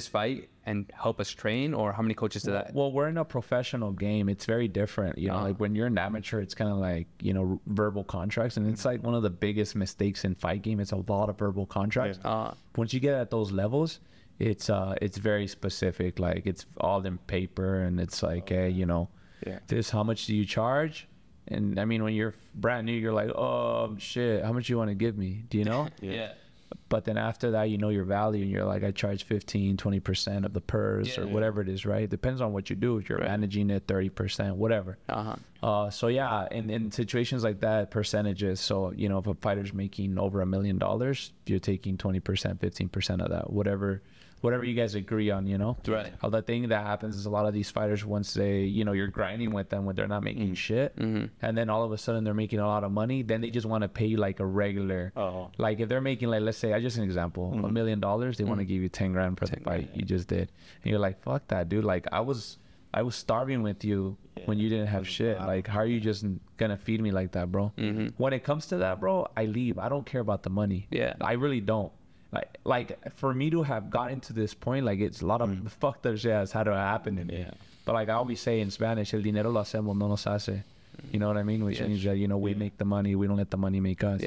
fight and help us train? Or how many coaches do that? Well, we're in a professional game. It's very different. You know, like when you're an amateur, it's kind of like, you know, verbal contracts. And it's like one of the biggest mistakes in fight game. It's a lot of verbal contracts. Once you get at those levels, it's very specific. Like, it's all in paper, and it's like, hey, you know, this, how much do you charge? And I mean, when you're brand new, you're like, oh shit, how much you want to give me? Do you know? But then after that, you know your value, and you're like, I charge 15-20% of the purse or whatever it is, right? Depends on what you do. If you're managing it, 30%, whatever. So yeah, in situations like that, percentages. So, you know, if a fighter's making over $1 million, you're taking 20%, 15% of that, whatever you guys agree on, you know? Right. The thing that happens is a lot of these fighters, once they, you know, you're grinding with them when they're not making shit, and then all of a sudden they're making a lot of money, then they just want to pay you like a regular, like if they're making like, let's say, I just an example, $1 million, they want to give you 10 grand for the fight you just did. And you're like, fuck that, dude. Like I was starving with you when you didn't have shit. Like, how are you just gonna feed me like that, bro? When it comes to that, bro, I leave. I don't care about the money. I really don't. Like for me to have gotten to this point, like it's a lot of fucked up shit has had to happen to me. But like I always say in Spanish, el dinero lo hacemos, no nos hace. You know what I mean? Which means that, you know, we make the money, we don't let the money make us.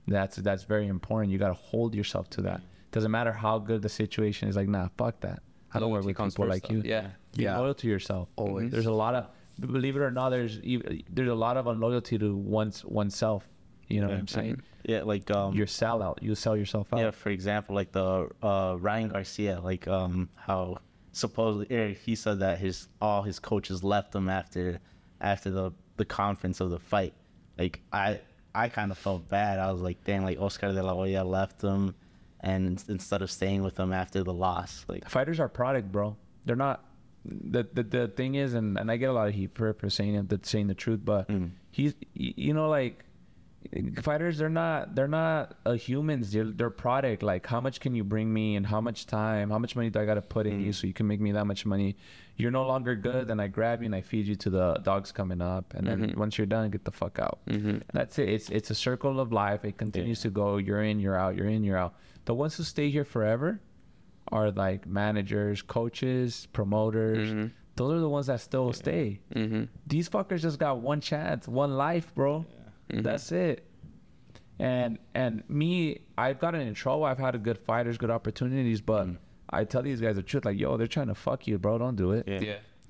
That's very important. You gotta hold yourself to that. Doesn't matter how good the situation is. Like, nah, fuck that. I don't work with people like you. Be loyal to yourself. Always. There's a lot of, believe it or not, there's a lot of unloyalty to oneself. You know what I'm saying? Yeah, like you're sell out. You sell yourself out. Yeah, for example, like the Ryan Garcia, like how supposedly he said that all his coaches left him after the conference of the fight. Like I kind of felt bad. I was like, dang, like Oscar de la Hoya left him, and instead of staying with him after the loss, like fighters are product, bro. They're not. The thing is, and I get a lot of heat for saying the truth, but he's, you know, like. Fighters, they're not humans. They're product. Like, how much can you bring me, and how much time, how much money do I gotta put in you so you can make me that much money? You're no longer good, then I grab you and I feed you to the dogs coming up, and then once you're done, get the fuck out. That's it. It's a circle of life. It continues to go. You're in, you're out. You're in, you're out. The ones who stay here forever are like managers, coaches, promoters. Those are the ones that still stay. These fuckers just got one chance, one life, bro. That's it. And me, I've gotten in trouble. I've had good fighters, good opportunities, but I tell these guys the truth, like, yo, they're trying to fuck you, bro. Don't do it.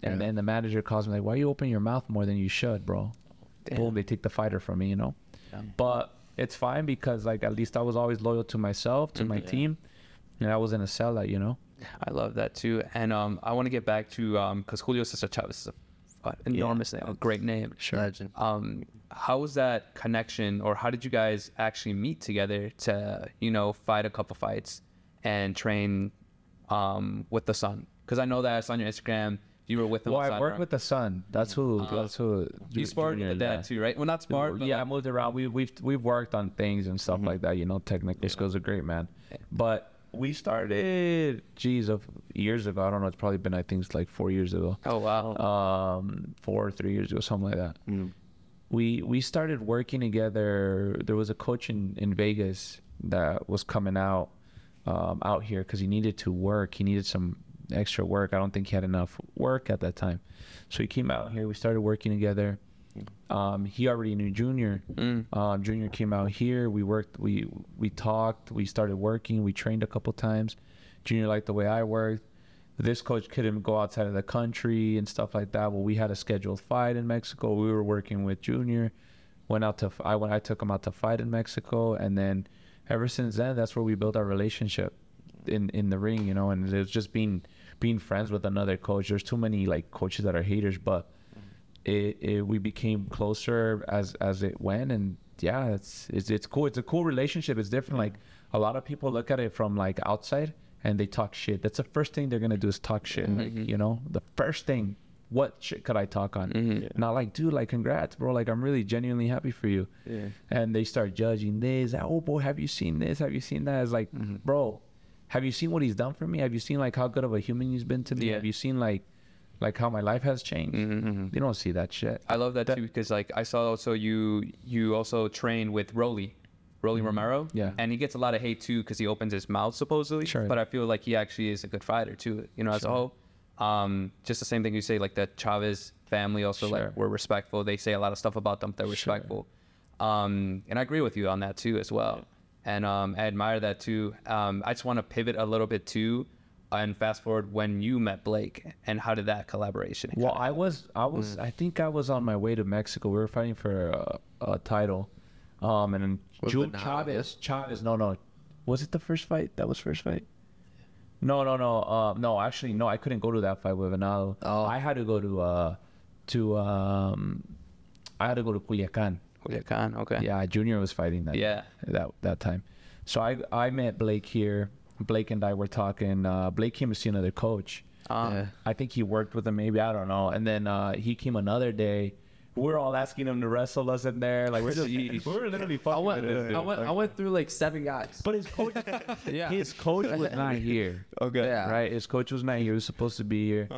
And then the manager calls me like, why are you opening your mouth more than you should, bro? Boom, they take the fighter from me, you know. But it's fine because, like, at least I was always loyal to myself, to my team, and I wasn't a sellout, you know. I love that too. And I want to get back to because Julio Cesar Chavez is an enormous name, a great name. Legend. How was that connection, or how did you guys actually meet together to, you know, fight a couple fights and train with the son? Because I know that it's on your Instagram. You were with him. Well, I worked with the son. That's who. You sparred with the dad too, right? Well, not smart. Yeah, I moved around. We've worked on things and stuff like that. You know, technical skills are great, man. But we started, of years ago. I don't know. It's probably been, I think it's like 4 years ago. Oh wow. 4 or 3 years ago, something like that. We started working together. There was a coach in Vegas that was coming out here because he needed to work. He needed some extra work. I don't think he had enough work at that time. So he came out here. We started working together. He already knew Junior. Junior came out here. We worked. We talked. We started working. We trained a couple times. Junior liked the way I worked. This coach couldn't go outside of the country and stuff like that. Well, we had a scheduled fight in Mexico. We were working with Junior. I took him out to fight in Mexico, and then ever since then, that's where we built our relationship in the ring, you know. And it was just being friends with another coach. There's too many like coaches that are haters, but we became closer as it went, and yeah, it's cool. It's a cool relationship. It's different. Like a lot of people look at it from like outside and they talk shit. That's the first thing they're gonna do is talk shit. Like, you know, the first thing, what shit could I talk on? Not like, dude, like, congrats, bro. Like, I'm really genuinely happy for you. And they start judging this. Oh, boy, have you seen this? Have you seen that? It's like, bro, have you seen what he's done for me? Have you seen like how good of a human he's been to me? Have you seen like how my life has changed? You don't see that shit. I love that too, because like I saw also you also train with Rolly Romero. Yeah. And he gets a lot of hate too because he opens his mouth supposedly. Sure. But I feel like he actually is a good fighter too, you know, as a whole. Just the same thing you say, like the Chavez family also like were respectful. They say a lot of stuff about them. They're respectful. And I agree with you on that too as well. And I admire that too. I just want to pivot a little bit too and fast forward when you met Blake and how did that collaboration? Well, I think I was on my way to Mexico. We were fighting for a title. And then Chavez, Was it the first fight? That was first fight. No. Actually, no. I couldn't go to that fight with Venado. Oh. I had to go to Culiacan. Julian, okay. Yeah, Junior was fighting that time. So I met Blake here. Blake and I were talking. Blake came to see another coach. Yeah. I think he worked with him, maybe, I don't know. And then he came another day. We're all asking him to wrestle us in there. Like we're literally fucking with this dude. I went through like 7 guys. But his coach, Yeah. his coach was not here. Okay. Yeah. Right? His coach was not here. He was supposed to be here.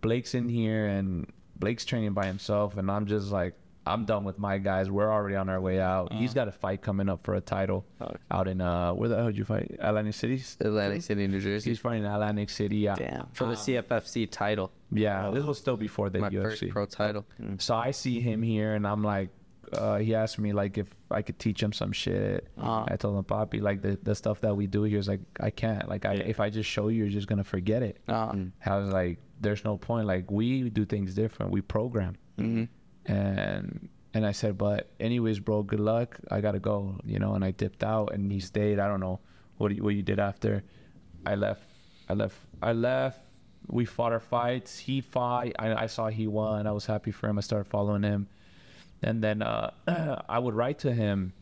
Blake's in here, and Blake's training by himself. And I'm just like, I'm done with my guys. We're already on our way out. He's got a fight coming up for a title out in, where the hell did you fight? Atlantic City? Atlantic City, New Jersey. He's fighting in Atlantic City. Yeah. Damn. For the CFFC title. Yeah. This was still before the My UFC. first pro title. So I see him here, and I'm like, he asked me like if I could teach him some shit. I told him, Papi, like the stuff that we do here is like, I can't. Like if I just show you, you're just gonna forget it. I was like, there's no point. Like we do things different. We program. And I said, but anyways, bro, good luck. I gotta go, you know. And I dipped out, and he stayed. I don't know what you did after. I left. We fought our fights. He fought. I saw he won. I was happy for him. I started following him. And then I would write to him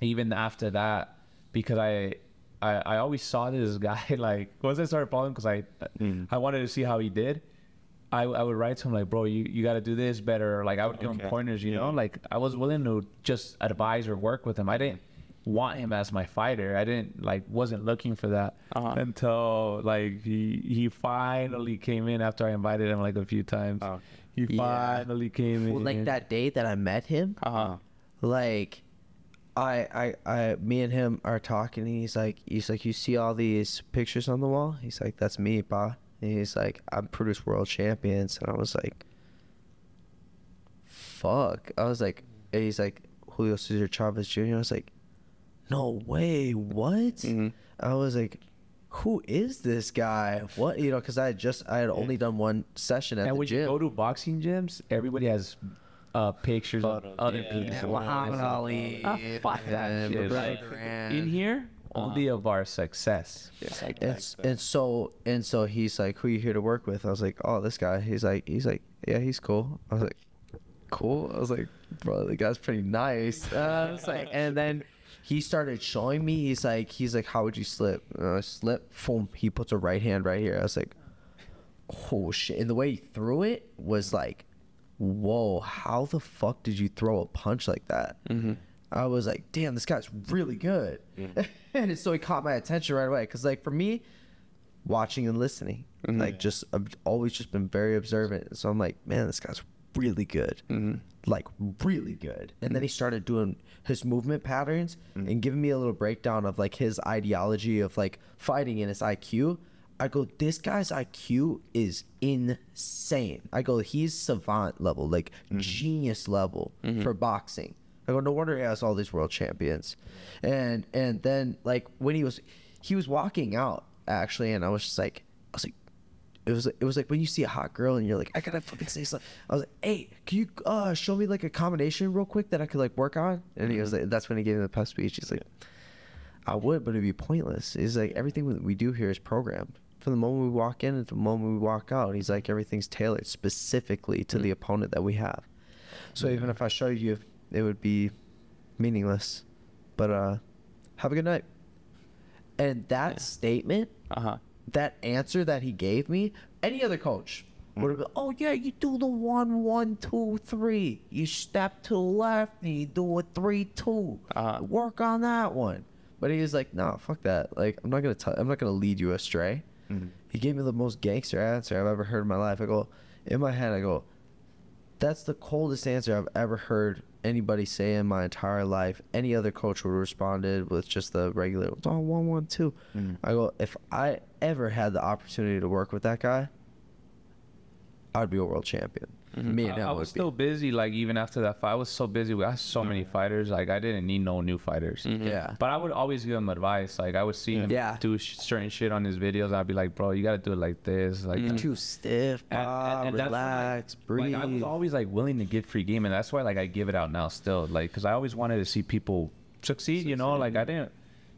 even after that, because I always saw this guy, like, once I started following him, because I wanted to see how he did. I would write to him like, bro, you got to do this better. Like I would give him pointers, you know, like I was willing to just advise or work with him. I didn't want him as my fighter. I didn't wasn't looking for that until like he finally came in after I invited him like a few times. He finally came in. Well, like that day that I met him, like me and him are talking, and he's like, you see all these pictures on the wall? He's like, that's me, pa. And he's like, I produce world champions. And I was like, fuck. I was like, and he's like, Julio Cesar Chavez Jr. I was like, no way, what? I was like, who is this guy? What? You know, because I had only done one session at the gym. And when you go to boxing gyms, everybody has pictures of other people. Muhammad Ali. Fuck that shit. Like, in here, only of our success. And so he's like, who you here to work with? I was like, oh, this guy. He's like, yeah, he's cool. I was like, cool. I was like, bro, the guy's pretty nice. I was like, and then he started showing me. He's like, how would you slip? Slip. Boom. He puts a right hand right here. I was like, oh shit. And the way he threw it was like, whoa, how the fuck did you throw a punch like that? I was like, damn, this guy's really good. And so he caught my attention right away. Because, like, for me, watching and listening, like, I've always just been very observant. So I'm like, man, this guy's really good. Like, really good. And then he started doing his movement patterns and giving me a little breakdown of, like, his ideology of, like, fighting and his IQ. I go, this guy's IQ is insane. I go, he's savant level, like, genius level for boxing. I go, no wonder he has all these world champions. And then like when he was walking out actually, and I was like it was like when you see a hot girl and you're like, I gotta fucking say something. I was like, hey, can you show me like a combination real quick that I could like work on? And he was like, that's when he gave me the pep speech. He's like, I would, but it'd be pointless. He's like, everything we do here is programmed from the moment we walk in and the moment we walk out. He's like, everything's tailored specifically to the opponent that we have. So even if I show you, it would be meaningless. But have a good night. And that statement, that answer that he gave me, any other coach would have been, oh yeah, you do the 1 1 2 3. You step to the left and you do a 3 2. Work on that one. But he was like, no, fuck that. Like I'm not gonna lead you astray. He gave me the most gangster answer I've ever heard in my life. I go, in my head, I go, that's the coldest answer I've ever heard anybody say in my entire life. Any other coach would have responded with just the regular, it's all 1 1 2. I go, if I ever had the opportunity to work with that guy, I'd be a world champion. Me and him I was still busy, like even after that fight. I was so busy. We had so many fighters. Like I didn't need no new fighters. Yeah. But I would always give him advice. Like I would see him do certain shit on his videos. I'd be like, bro, you gotta do it like this. Like You're too stiff. and Relax, breathe. Like, I was always like willing to give free game, and that's why like I give it out now still. Like because I always wanted to see people succeed. You know, like I didn't.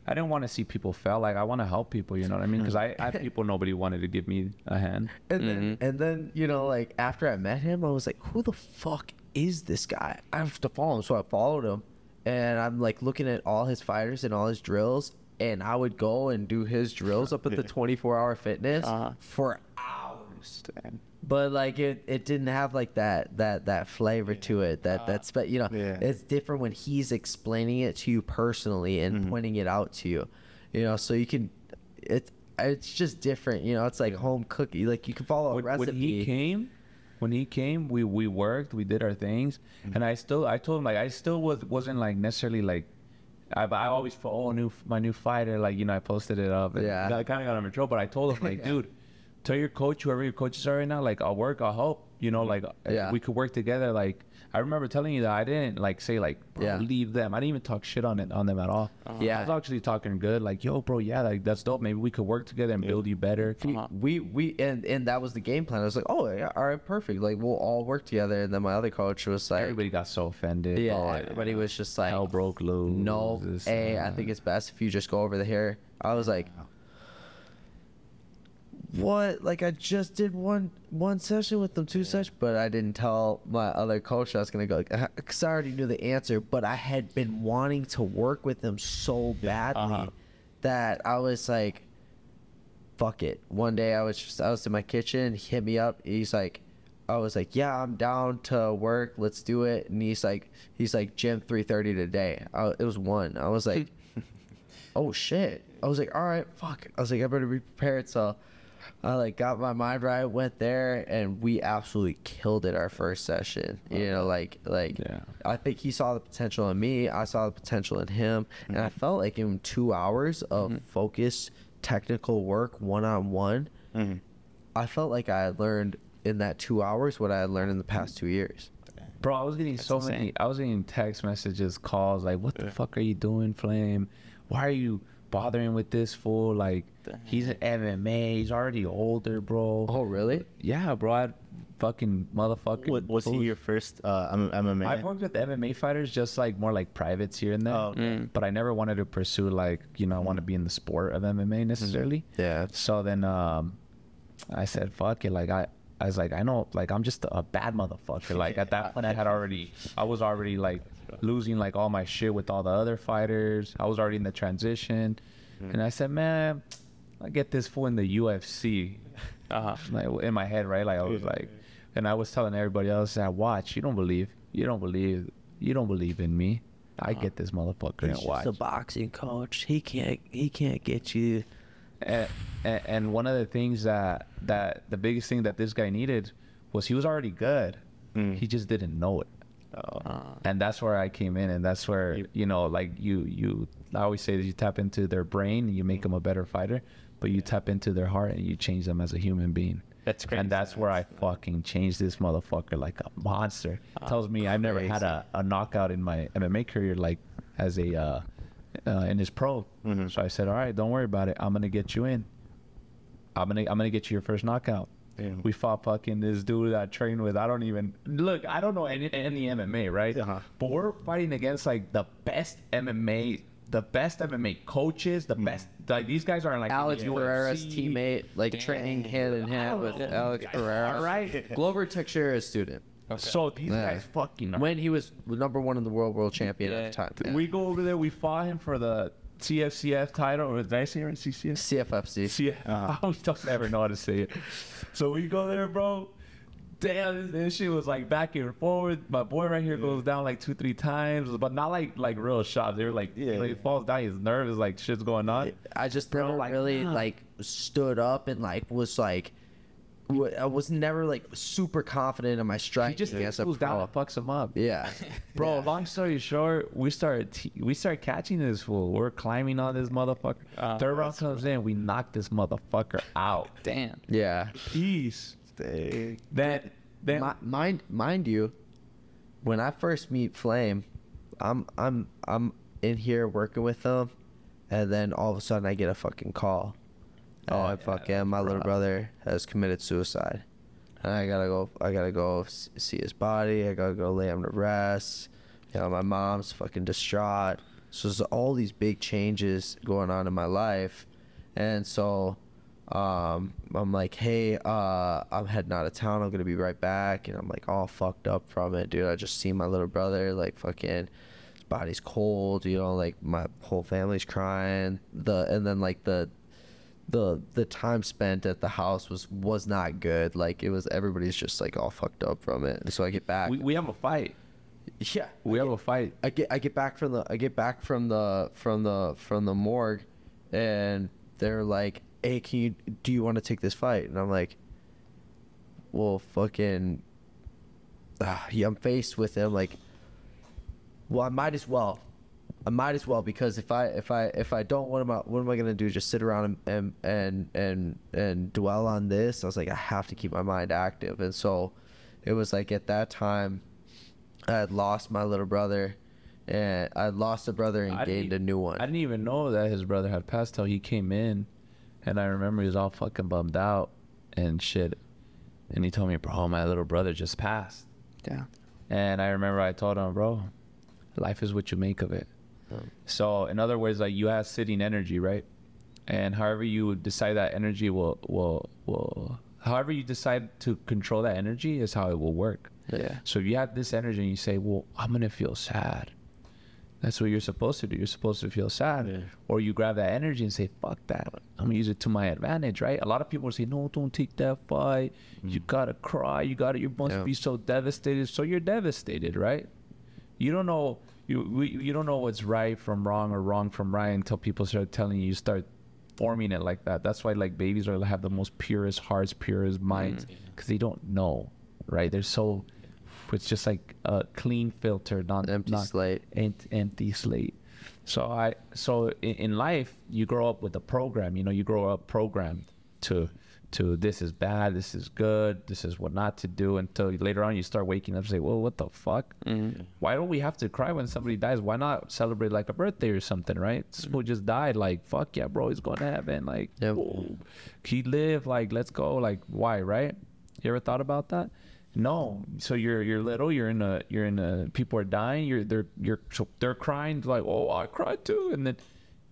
I didn't want to see people fail. Like, I want to help people, you know what I mean? Because I had people nobody wanted to give me a hand. And then, you know, like, after I met him, I was like, who the fuck is this guy? I have to follow him. So I followed him. And I'm, like, looking at all his fighters and all his drills. And I would go and do his drills up at the 24-hour fitness for hours. But like it didn't have like that flavor to it. You know, it's different when he's explaining it to you personally and pointing it out to you. You know, so you can it's just different. You know, it's like home cookie. Like you can follow a recipe. When he came, we worked, we did our things, and I told him like I still wasn't like necessarily like. I always thought, my new fighter, like, you know, I posted it up. And I kind of got him in trouble, but I told him, like, dude, tell your coach, whoever your coaches are right now, like, I'll work, I'll help. You know, like, we could work together. Like, I remember telling you that I didn't, like, say, like, bro, leave them. I didn't even talk shit on them at all. I was actually talking good. Like, yo, bro, like, that's dope. Maybe we could work together and build you better. And that was the game plan. I was like, oh, yeah, all right, perfect. Like, we'll all work together. And then my other coach was like... Everybody got so offended. Yeah, everybody was just like... Hell broke loose. No, I think it's best if you just go over here. I was like... What? Like, I just did one session with them, 2 sessions, but I didn't tell my other coach I was gonna go because I already knew the answer. But I had been wanting to work with him so badly that I was like, "Fuck it." One day I was in my kitchen. He hit me up. I was like, "Yeah, I'm down to work. Let's do it." And he's like, "Gym 3:30 today." It was 1. I was like, "Oh shit." I was like, "All right, fuck." I was like, "I better be prepared." So I like got my mind right, went there, and we absolutely killed it our first session. You know, I think he saw the potential in me, I saw the potential in him, and I felt like in 2 hours of focused technical work, one-on-one, I felt like I had learned in that 2 hours what I had learned in the past 2 years. Bro, I was getting I was getting text messages, calls, like, what the fuck are you doing, Flame? Why are you bothering with this fool? Like, he's an MMA, he's already older, bro. Oh, really? Yeah, bro. I fucking motherfucker. Was he your first MMA? I've worked with MMA fighters, just like more like privates here and there. But I never wanted to pursue, like, you know, I want to be in the sport of MMA necessarily. Yeah. So then I said, fuck it. Like, I was like, I know, like, I'm just a bad motherfucker. Like, at that point, I was already like losing like all my shit with all the other fighters. I was already in the transition. And I said, man, I get this fool in the UFC. Like, in my head, right? Like, I was like, and I was telling everybody else, I watch, you don't believe in me. I get this motherfucker and watch. He's a boxing coach. He can't get you. And one of the things that the biggest thing that this guy needed was he was already good. He just didn't know it. And that's where I came in, and that's where, you know, like I always say that you tap into their brain and you make them a better fighter, but you tap into their heart and you change them as a human being. That's crazy. And that's where I fucking changed this motherfucker like a monster. Tells me I've never had a knockout in my MMA career, like as a in his pro. So I said, all right, don't worry about it. I'm gonna get you in. I'm gonna get you your first knockout. Damn. We fought fucking this dude that I trained with. I don't know any MMA, right? But we're fighting against like the best MMA coaches, the best. Like, these guys aren't like Alex Pereira's teammate, like training hand in hand with Alex Pereira. All right. Glover Teixeira's student. Okay. So these guys fucking when he was #1 in the world champion at the time. Yeah. We go over there. We fought him for the CFCF title, or did I say it right? CFFC. I don't ever know how to say it. So we go there, bro. Damn, this shit was like back and forward. My boy right here goes down like 2-3 times, but not like real shots. They were like, he falls down, he's nervous, like shit's going on. I just never really like stood up and like was like, I was never like super confident in my strike. He just goes down and fucks him up. Yeah, bro. Long story short, we start catching this fool. We're climbing on this motherfucker. Third round comes in, we knock this motherfucker out. Damn. Yeah. Peace. Then mind you, when I first meet Flame, I'm in here working with them, and then all of a sudden I get a fucking call. My little brother has committed suicide, and I gotta go see his body. I gotta go lay him to rest. You know, my mom's fucking distraught. So there's all these big changes going on in my life. And so I'm like, hey, I'm heading out of town. I'm going to be right back. And I'm like all fucked up from it, dude. I just see my little brother, like fucking his body's cold, you know, like my whole family's crying. And then like the time spent at the house was not good. Like it was, everybody's just like all fucked up from it. And so I get back. We have a fight. Yeah, We have a fight. I get back from the morgue, and they're like, hey, do you want to take this fight? And I'm like, well, fucking, yeah, I'm faced with it. I'm like, well, I might as well, because if I don't, what am I gonna do? Just sit around and dwell on this? I was like, I have to keep my mind active. And so it was like at that time I had lost my little brother, and I lost a brother and gained a new one. I didn't even know that his brother had passed till he came in, and I remember he was all fucking bummed out and shit. And he told me, bro, my little brother just passed. Yeah. And I remember I told him, bro, life is what you make of it. So in other words, like you have sitting energy, right? And however you decide that energy however you decide to control that energy is how it will work. Yeah. So if you have this energy and you say, well, I'm going to feel sad. That's what you're supposed to do. You're supposed to feel sad. Yeah. Or you grab that energy and say, fuck that. I'm going to use it to my advantage, right? A lot of people say, no, don't take that fight. You got to cry. You must be so devastated. So you're devastated, right? You don't know. You don't know what's right from wrong or wrong from right until people start telling you start forming it like that. That's why like babies have the most purest hearts, purest minds, because they don't know, right? They're so, it's just like a clean filter, not empty slate. Empty slate. So in life, you grow up with a program. You know, you grow up programmed to this is bad, this is good, this is what not to do, until later on you start waking up and say, well, what the fuck? Why don't we have to cry when somebody dies? Why not celebrate like a birthday or something, right? This fool just died, like, fuck yeah, bro, he's going to heaven, like, he lived, like, let's go, like, why, right? You ever thought about that? No. So you're little, you're in a people are dying, they're crying, like, oh, I cried too, and then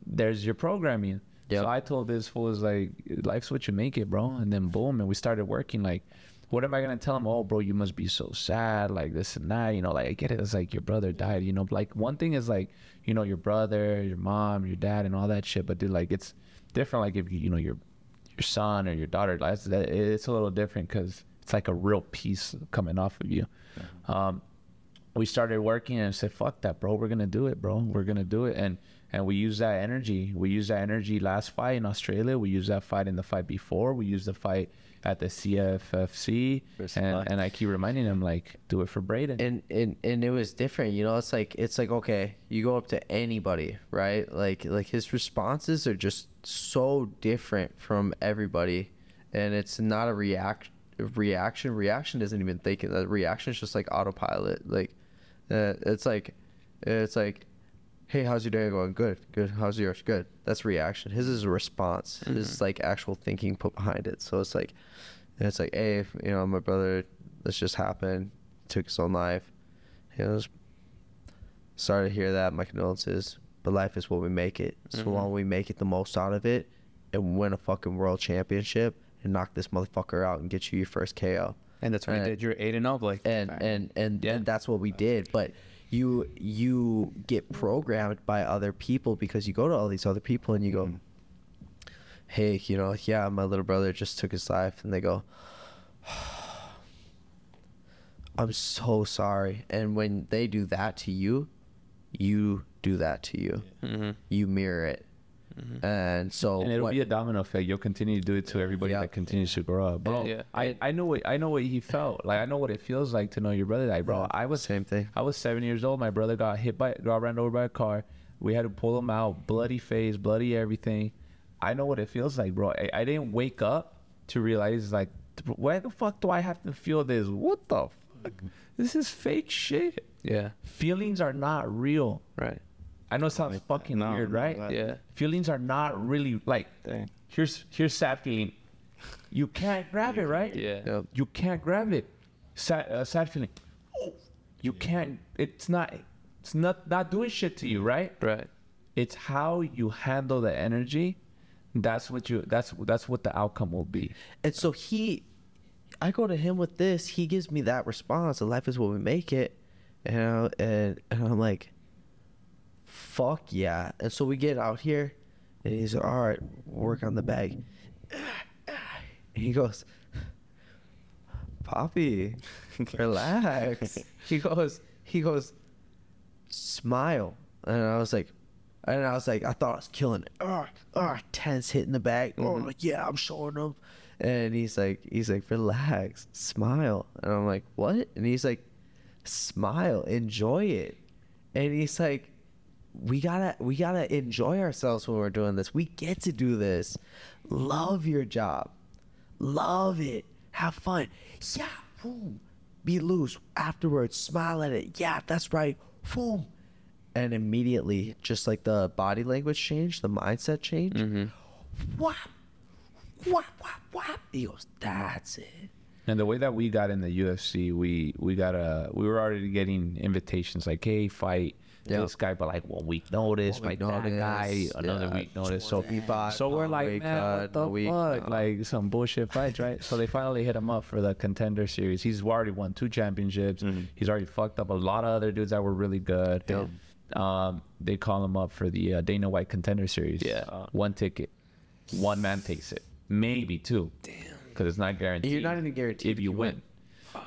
there's your programming. Yep. So I told this fool, is like, life's what you make it, bro. And then boom, and we started working. Like, what am I gonna tell him? Oh, bro, you must be so sad, like this and that. You know, like I get it. It's like your brother died. You know, like one thing is like, you know, your brother, your mom, your dad, and all that shit. But dude, like it's different. Like if you know your son or your daughter, it's a little different because it's like a real piece coming off of you. We started working and said, fuck that, bro. We're gonna do it, bro. We're gonna do it. And we use that energy. We used that energy last fight in Australia. We used that fight in the fight before. We used the fight at the CFFC. And I keep reminding him, like, do it for Braden. And it was different, you know. It's like okay, you go up to anybody, right? Like his responses are just so different from everybody, and it's not a reaction. Reaction isn't even thinking. That reaction is just like autopilot. Like it's like. Hey, how's your day going? Good. How's yours? Good. That's reaction. His is a response. His is like actual thinking put behind it. So it's like, hey, you know, my brother, this just happened. Took his own life. You know, sorry to hear that. My condolences. But life is what we make it. So long we make it the most out of it and win a fucking world championship and knock this motherfucker out and get you your first KO. And that's what you did. You're 8-0, Blake. And that's what we did. But you get programmed by other people because you go to all these other people and you go, hey, you know, yeah, my little brother just took his life, and they go, I'm so sorry. And when they do that to you, you do that to you. You mirror it. And so it'll be a domino effect. You'll continue to do it to everybody that continues to grow up, bro. I know what he felt like. I know what it feels like to know your brother died, bro. Same thing. I was 7 years old. My brother got ran over by a car. We had to pull him out, bloody face, bloody everything. I know what it feels like, bro. I didn't wake up to realize, like, why the fuck do I have to feel this? What the fuck? This is fake shit. Yeah. Feelings are not real. Right. I know it sounds fucking weird, right? Yeah. Feelings are not really like, here's sad feeling. You can't grab it, right? Yeah. Yep. You can't grab it. Sad feeling. Oh, you can't. It's not. It's not doing shit to you, right? Right. It's how you handle the energy. That's what the outcome will be. And so I go to him with this. He gives me that response. And life is what we make it. And I'm like, fuck yeah. And so we get out here, and he's like, all right, work on the bag. And he goes, Poppy, relax. He goes, smile. And I was like, I thought I was killing it. Tense, hitting the bag. Oh, like, yeah, I'm showing him. And he's like, relax, smile. And I'm like, what? And he's like, smile, enjoy it. And he's like, we gotta enjoy ourselves when we're doing this. We get to do this. Love your job. Love it. Have fun. Yeah, boom. Be loose. Afterwards, smile at it. Yeah, that's right. Boom. And immediately, just like the body language changed, the mindset changed. Whap, whap, whap, whap. He goes, that's it. And the way that we got in the UFC, we were already getting invitations like, hey, fight this guy, but like 1 week notice, fight that guy, another week notice. So we're like, man, what the fuck? Like some bullshit fights, right? So they finally hit him up for the Contender Series. He's already won 2 championships. He's already fucked up a lot of other dudes that were really good. They call him up for the Dana White Contender Series. 1 ticket, 1 man takes it, maybe 2. Damn. Because it's not guaranteed. You're not even guaranteed if you win.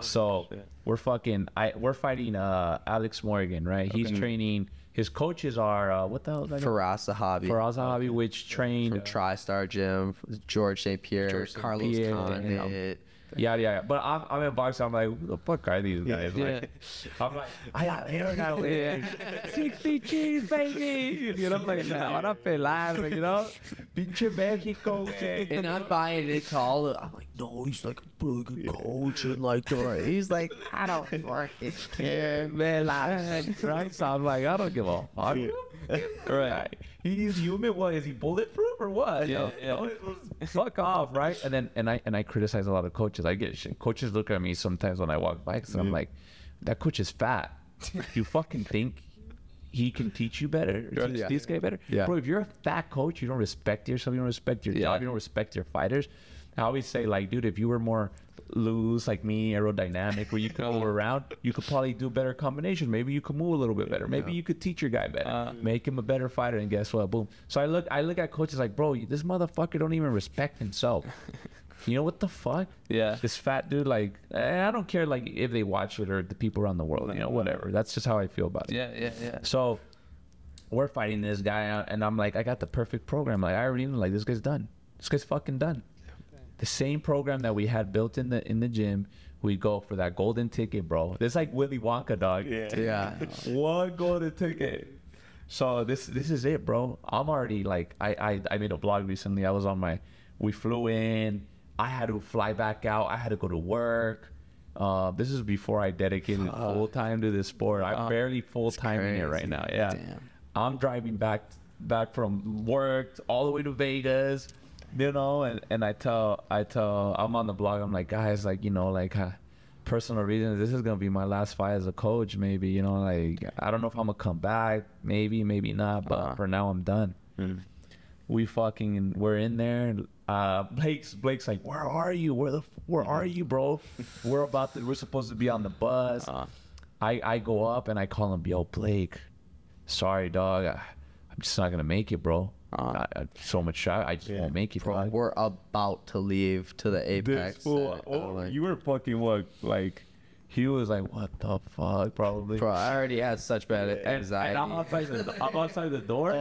So we're fighting Alex Morgan, right? He's training. His coaches are what the hell is that? Faraz Zahabi. Faraz Zahabi, which trained from TriStar Gym, George St. Pierre, Carlos Condit. Yeah. But I'm in boxing. I'm like, who the fuck are these guys? Like, I'm like, I got hair now. 60 cheese, baby. You know, I'm like, nah, what up, live, you know? Pinche Mexico. And I'm buying into all of. I'm like, no, he's like a really good coach, and like, he's like, I don't fucking care, man. Right? So I'm like, I don't give a fuck. Right. He's human. What is he, bulletproof or what? Yeah. Fuck off, right? And then I criticize a lot of coaches. I get shit. Coaches look at me sometimes when I walk by, because I'm like, that coach is fat. You fucking think he can teach you better? Teach this guy better? Bro, if you're a fat coach, you don't respect yourself, you don't respect your job, you don't respect your fighters. I always say, like, dude, if you were more loose like me, aerodynamic, where you could move around, you could probably do better combinations. Maybe you could move a little bit better. Maybe you could teach your guy better, make him a better fighter. And guess what? Boom. So I look at coaches like, bro, this motherfucker don't even respect himself. You know what the fuck? Yeah. This fat dude, like, I don't care, like, if they watch it or the people around the world, you know, whatever. That's just how I feel about it. Yeah. So we're fighting this guy out, and I'm like, I got the perfect program. Like, I already know, like, this guy's done. This guy's fucking done. The same program that we had built in the gym, we go for that golden ticket, bro. It's like Willy Wonka, dog. Yeah. 1 golden ticket. So this is it, bro. I'm already like, I made a blog recently. We flew in. I had to fly back out. I had to go to work. This is before I dedicated full time to this sport. I'm barely full time in it right now. Yeah. Damn. I'm driving back from work all the way to Vegas. You know, and I tell I'm on the blog, I'm like, guys, like, you know, like, personal reasons, this is gonna be my last fight as a coach, maybe, you know, like, I don't know if I'm gonna come back, maybe not, but for now I'm done. We're in there. Blake's like, where are you? Where are you, bro? We're supposed to be on the bus. I go up and I call him, yo, Blake, sorry, dog, I'm just not gonna make it, bro. So much shot, I just won't make it. Bro, we're about to leave to the Apex. You were fucking what? Like, he was like, what the fuck, probably. Bro, I already had such bad anxiety. And I'm outside the door.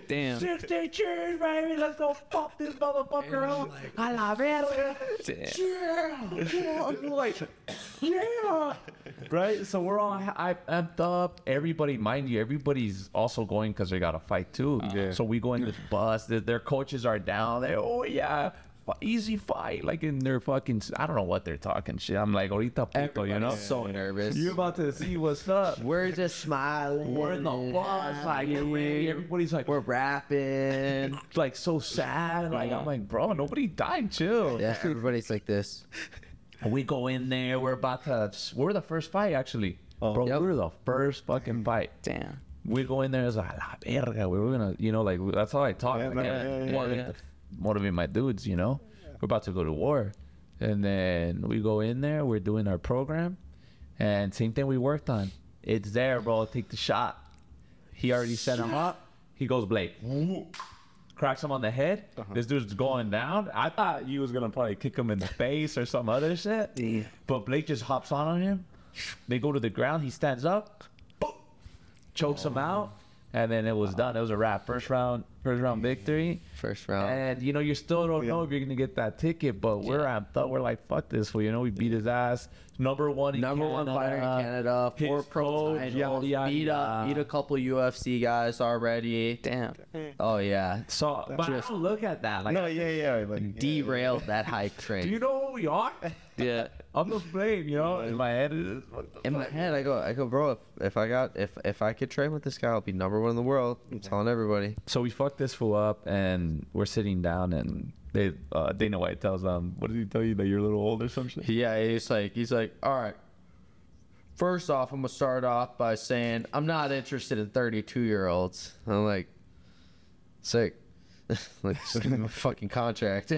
Damn. 60 cheers, baby. Let's go fuck this motherfucker up. I love it. Yeah. I'm like, yeah. Right? So we're all amped up. Everybody, mind you, everybody's also going because they got a fight too. So we go in this bus. Their coaches are down there. Oh, yeah. Easy fight, like in their fucking, I don't know what they're talking shit. I'm like, ahorita puto, you know? So nervous. You're about to see what's up. We're just smiling. We're in the bus, like, everybody's like, we're rapping. Like, so sad. Like, I'm like, bro, nobody died, chill. Yeah, everybody's like this. We go in there, we're the first fight, actually. Bro, we were the first fucking fight. Damn. We go in there as like, la verga. We were gonna, you know, like, that's how I talk. Motivate my dudes, you know. We're about to go to war. And then we go in there, we're doing our program. And same thing we worked on. It's there, bro. Take the shot. He already set him up. He goes, Blake. Cracks him on the head. This dude's going down. I thought you was gonna probably kick him in the face or some other shit. Yeah. But Blake just hops on him. They go to the ground. He stands up, boom, chokes him out, and then it was done. It was a wrap. First round victory. First round. And you know, you still don't know if you're gonna get that ticket, but we're amped up. We're like, fuck this fool. You know, we beat his ass. Number one fighter in Canada. 4 pro titles. Beat a couple UFC guys already. Damn. Oh yeah. So, but I don't look at that. Like, No, yeah. Like, Derailed that hype train. do you know who we are? Yeah. I'm the flame, you know. In my head, I go, bro. If I could train with this guy, I'll be number 1 in the world. I'm telling everybody. So we fucked this fool up, and we're sitting down, and Dana White tells them, "What did he tell you, that you're a little old or some shit?" Yeah, he's like, all right. First off, I'm gonna start off by saying I'm not interested in 32-year-olds. I'm like, sick. Like, just give me a fucking contract.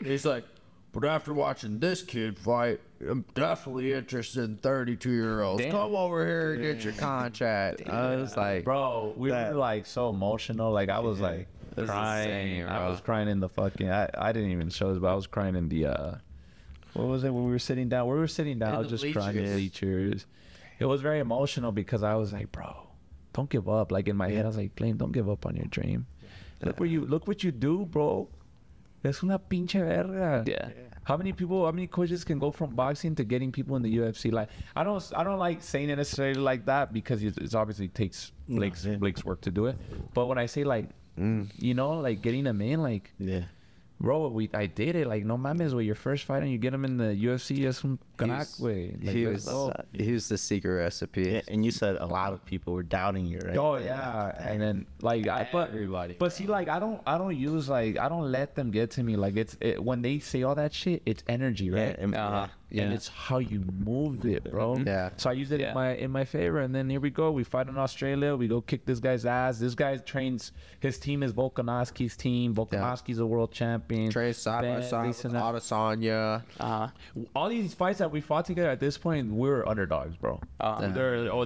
He's like, but after watching this kid fight, I'm definitely interested in 32-year-olds. Come over here and get your contract. I was like, Bro, we were like so emotional. Like I was like crying. insane, I bro. was crying in the fucking. I didn't even show this, but I was crying in the. What was it when we were sitting down? We were sitting down. In I was the just crying in the bleachers. bleachers. It was very emotional because I was like, bro, don't give up. Like in my head, I was like, Flame, don't give up on your dream. Look what you do, bro. Es una pinche verga. Yeah. How many coaches can go from boxing to getting people in the UFC? Like, I don't like saying it necessarily like that because it obviously takes Blake's work to do it. But when I say like, you know, like getting them in, like, bro, I did it. Like, no mames, with your first fight and you get them in the UFC, es un crack, way. Like, he was the secret recipe. Yeah, and you said a lot of people were doubting you, right? Oh yeah, and then like Everybody. But see, like I don't use like I don't let them get to me. Like when they say all that shit, it's energy, right? Yeah, And it's how you move it, bro. Yeah. So I use it in my favor, and then here we go. We fight in Australia. We go kick this guy's ass. This guy trains. His team is Volkanovski's team. Volkanovski's a world champion. Trains side by side with Adesanya. All these fights that we fought together at this point, we're underdogs, bro.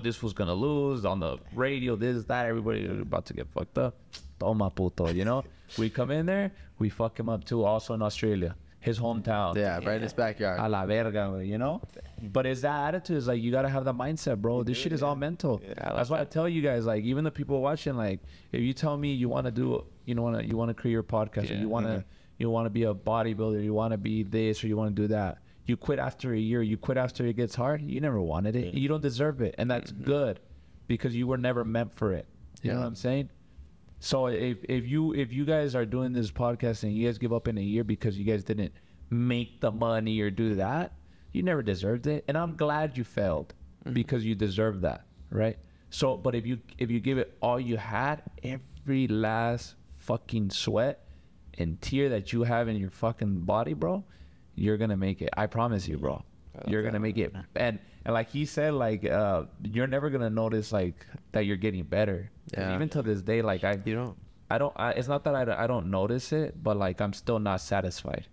This was gonna lose on the radio. This, that, everybody was about to get fucked up. Toma puto, you know. We come in there, we fuck him up too. Also in Australia, his hometown. Yeah, right in his backyard. A la verga, you know. But it's that attitude. It's like you gotta have that mindset, bro. This shit is all mental. That's why I tell you guys, like, even the people watching, like, if you tell me you want to do, you want to create your podcast, or you want to be a bodybuilder, you want to be this, or you want to do that. You quit after a year. You quit after it gets hard. You never wanted it. You don't deserve it, and that's good, because you were never meant for it. You know what I'm saying? So if you guys are doing this podcast and you guys give up in a year because you guys didn't make the money or do that, you never deserved it. And I'm glad you failed, because you deserve that, right? So, but if you give it all you had, every last fucking sweat and tear that you have in your fucking body, bro, you're gonna make it. I promise you, bro. You're gonna make it. And like he said, like you're never gonna notice like that you're getting better. Yeah. Even to this day, like it's not that I don't notice it, but like I'm still not satisfied.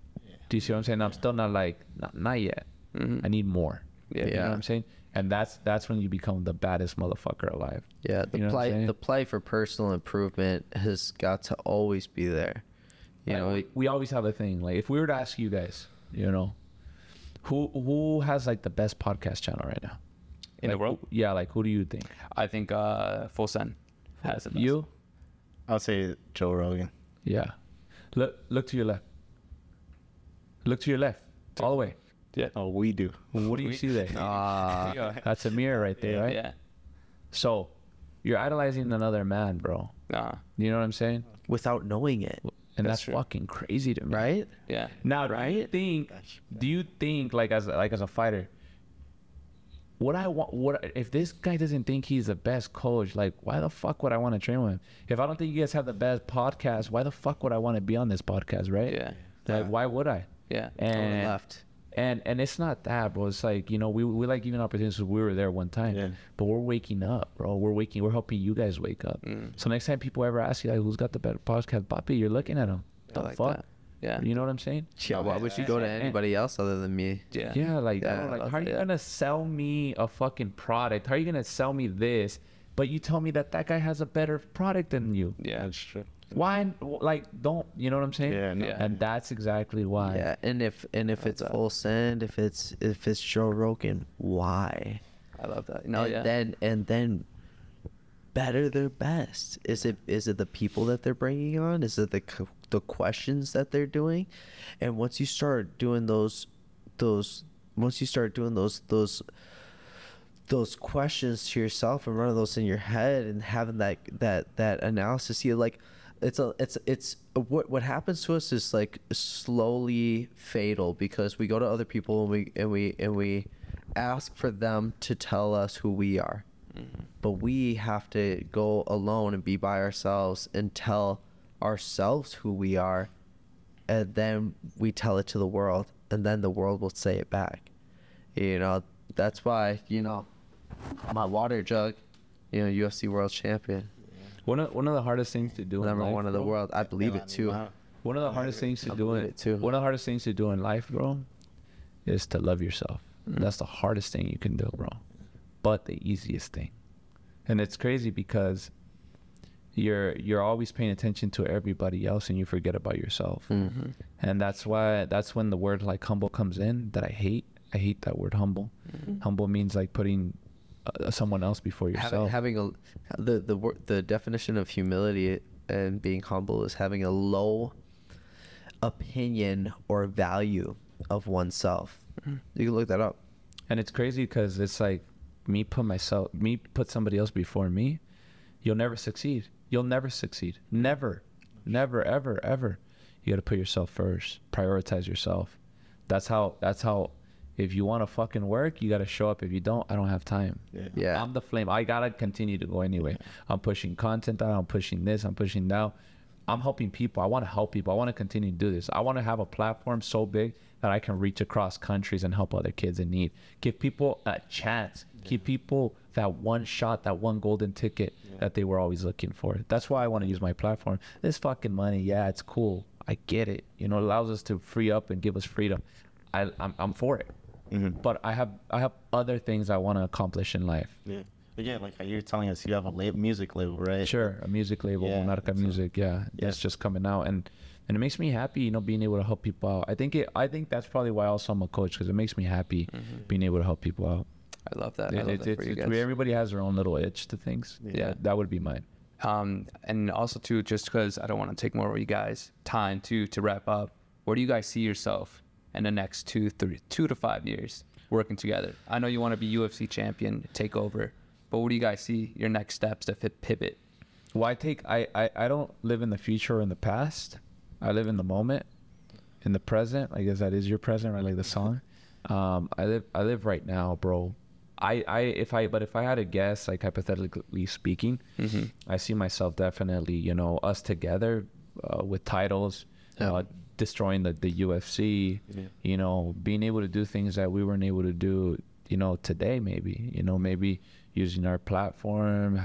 Do you see what I'm saying? I'm still not like not yet. I need more. You know what I'm saying? And that's when you become the baddest motherfucker alive. Yeah, the play for personal improvement has got to always be there. You know, we always have a thing. Like if we were to ask you guys, you know, who has like the best podcast channel right now in the world? Yeah, like who do you think? I think Full Send has the best. You? I'll say Joe Rogan. Yeah. Look to your left. Look to your left. All the way. Yeah. Oh, we do. What do you see there? That's a mirror right there, right? Yeah. So you're idolizing another man, bro. You know what I'm saying? without knowing it. And that's fucking crazy to me. Right? Yeah. Now, do you think like as a fighter, if this guy doesn't think he's the best coach, like why the fuck would I want to train with him? If I don't think you guys have the best podcast, why the fuck would I want to be on this podcast, right? Yeah. Like why would I? Yeah. And left. And it's not that, bro. It's like, you know, we like giving opportunities. We were there one time, but we're waking up, bro. We're helping you guys wake up. So next time people ever ask you, like, who's got the better podcast, Papi, you're looking at them. The like fuck? that. Yeah. You know what I'm saying? Yeah, why would you go to anybody else other than me? Yeah, like, Yeah, bro, like how are you gonna sell me a fucking product? How are you gonna sell me this? But you tell me that guy has a better product than you. Yeah. That's true. Why? Like, don't, you know what I'm saying? Yeah, no. And that's exactly why. Yeah, and if it's full send, if it's Joe Rogan, why? I love that. No, And then better their best. Is it the people that they're bringing on? Is it the questions that they're doing? And once you start doing those questions to yourself and running those in your head and having that analysis, you like, it's what happens to us is like slowly fatal, because we go to other people and we ask for them to tell us who we are. But we have to go alone and be by ourselves and tell ourselves who we are, and then we tell it to the world, and then the world will say it back. You know, that's why, you know, my water jug, you know, UFC world champion, One of the hardest things to do. number in life, one of the bro, world. I believe it too. One of the hardest things to do believe it too. One of the hardest things to do in life, bro, is to love yourself. That's the hardest thing you can do, bro. But the easiest thing. And it's crazy because you're always paying attention to everybody else and you forget about yourself. And that's when the word like humble comes in, that I hate that word humble. Humble means like putting someone else before yourself. The definition of humility and being humble is having a low opinion or value of oneself. You can look that up. And it's crazy because it's like me put somebody else before me, you'll never succeed. Never, ever. You got to put yourself first. Prioritize yourself. That's how. If you want to fucking work, you got to show up. If you don't, I don't have time. Yeah. I'm the flame. I got to continue to go anyway. I'm pushing content out. I'm pushing this. I'm pushing now. I'm helping people. I want to help people. I want to continue to do this. I want to have a platform so big that I can reach across countries and help other kids in need. Give people a chance. Give people that one shot, that one golden ticket that they were always looking for. That's why I want to use my platform. This fucking money, yeah, it's cool. I get it. You know, it allows us to free up and give us freedom. I'm for it. But I have other things I want to accomplish in life. Yeah. But yeah, like you're telling us, you have a music label, right? Sure, a music label, Monarca Music. Yeah, it's just coming out, and it makes me happy, you know, being able to help people out. I think that's probably why also I'm a coach, because it makes me happy being able to help people out. I love that. I love that for you guys. Everybody has their own little itch to things. Yeah, that would be mine. And also too, just because I don't want to take more of you guys' time to wrap up, where do you guys see yourself in the next 2 to 5 years working together? I know you want to be UFC champion, take over, but what do you guys see your next steps to pivot? Well, I don't live in the future or in the past. I live in the moment, in the present. I guess that is your present, right? Like the song. I live right now, bro. If I had to guess, like hypothetically speaking, I see myself definitely, you know, us together with titles, destroying the UFC, you know, being able to do things that we weren't able to do, you know, today, maybe using our platform,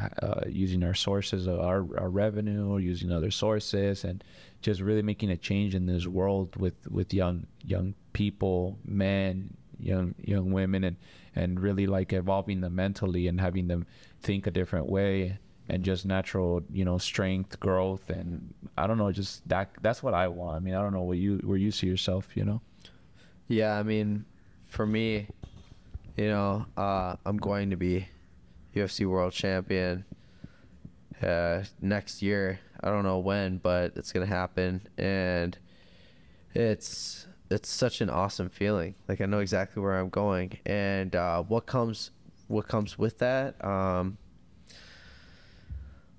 using our sources, our revenue, or using other sources, and just really making a change in this world with young people, men, young women, and really like evolving them mentally and having them think a different way, and just natural, you know, strength, growth, and I don't know, just that's what I want. I mean, I don't know where you see yourself, you know? Yeah, I mean, for me, you know, I'm going to be UFC world champion next year. I don't know when, but it's gonna happen, and it's such an awesome feeling. Like, I know exactly where I'm going, and what comes with that, a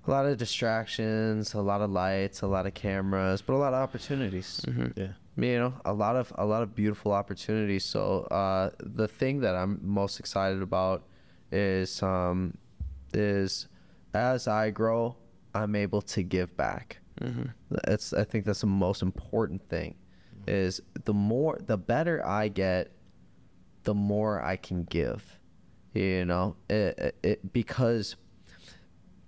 lot of distractions, a lot of lights, a lot of cameras, but a lot of opportunities. Yeah. You know, a lot of beautiful opportunities. So the thing that I'm most excited about is as I grow, I'm able to give back. I think that's the most important thing. Is the better I get the more I can give, you know, because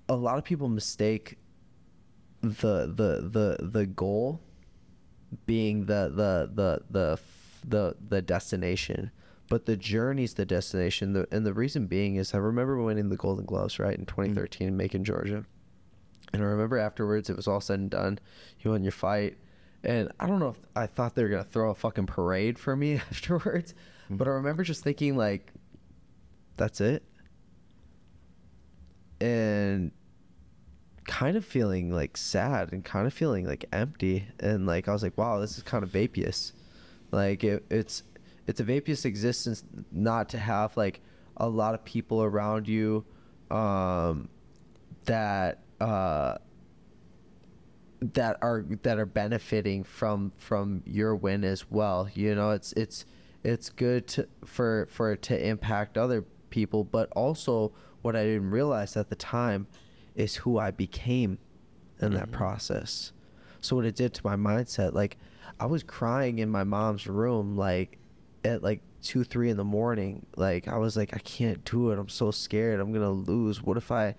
a lot of people mistake the goal being the destination, but the journey's the destination. And the reason being is I remember winning the Golden Gloves, right, in 2013 in Macon, Georgia. And I remember afterwards, it was all said and done. You won your fight. And I don't know if I thought they were going to throw a fucking parade for me afterwards. But I remember just thinking, like, that's it. And kind of feeling, like, sad and kind of feeling, like, empty. And, like, I was like, wow, this is kind of vapious. Like, it's a vapious existence not to have, like, a lot of people around you that are benefiting from your win as well. You know, it's good for it to impact other people, but also what I didn't realize at the time is who I became in that process. So what it did to my mindset, like, I was crying in my mom's room, like, at like 2-3 in the morning. Like, I was like, I can't do it, I'm so scared, I'm gonna lose. What if I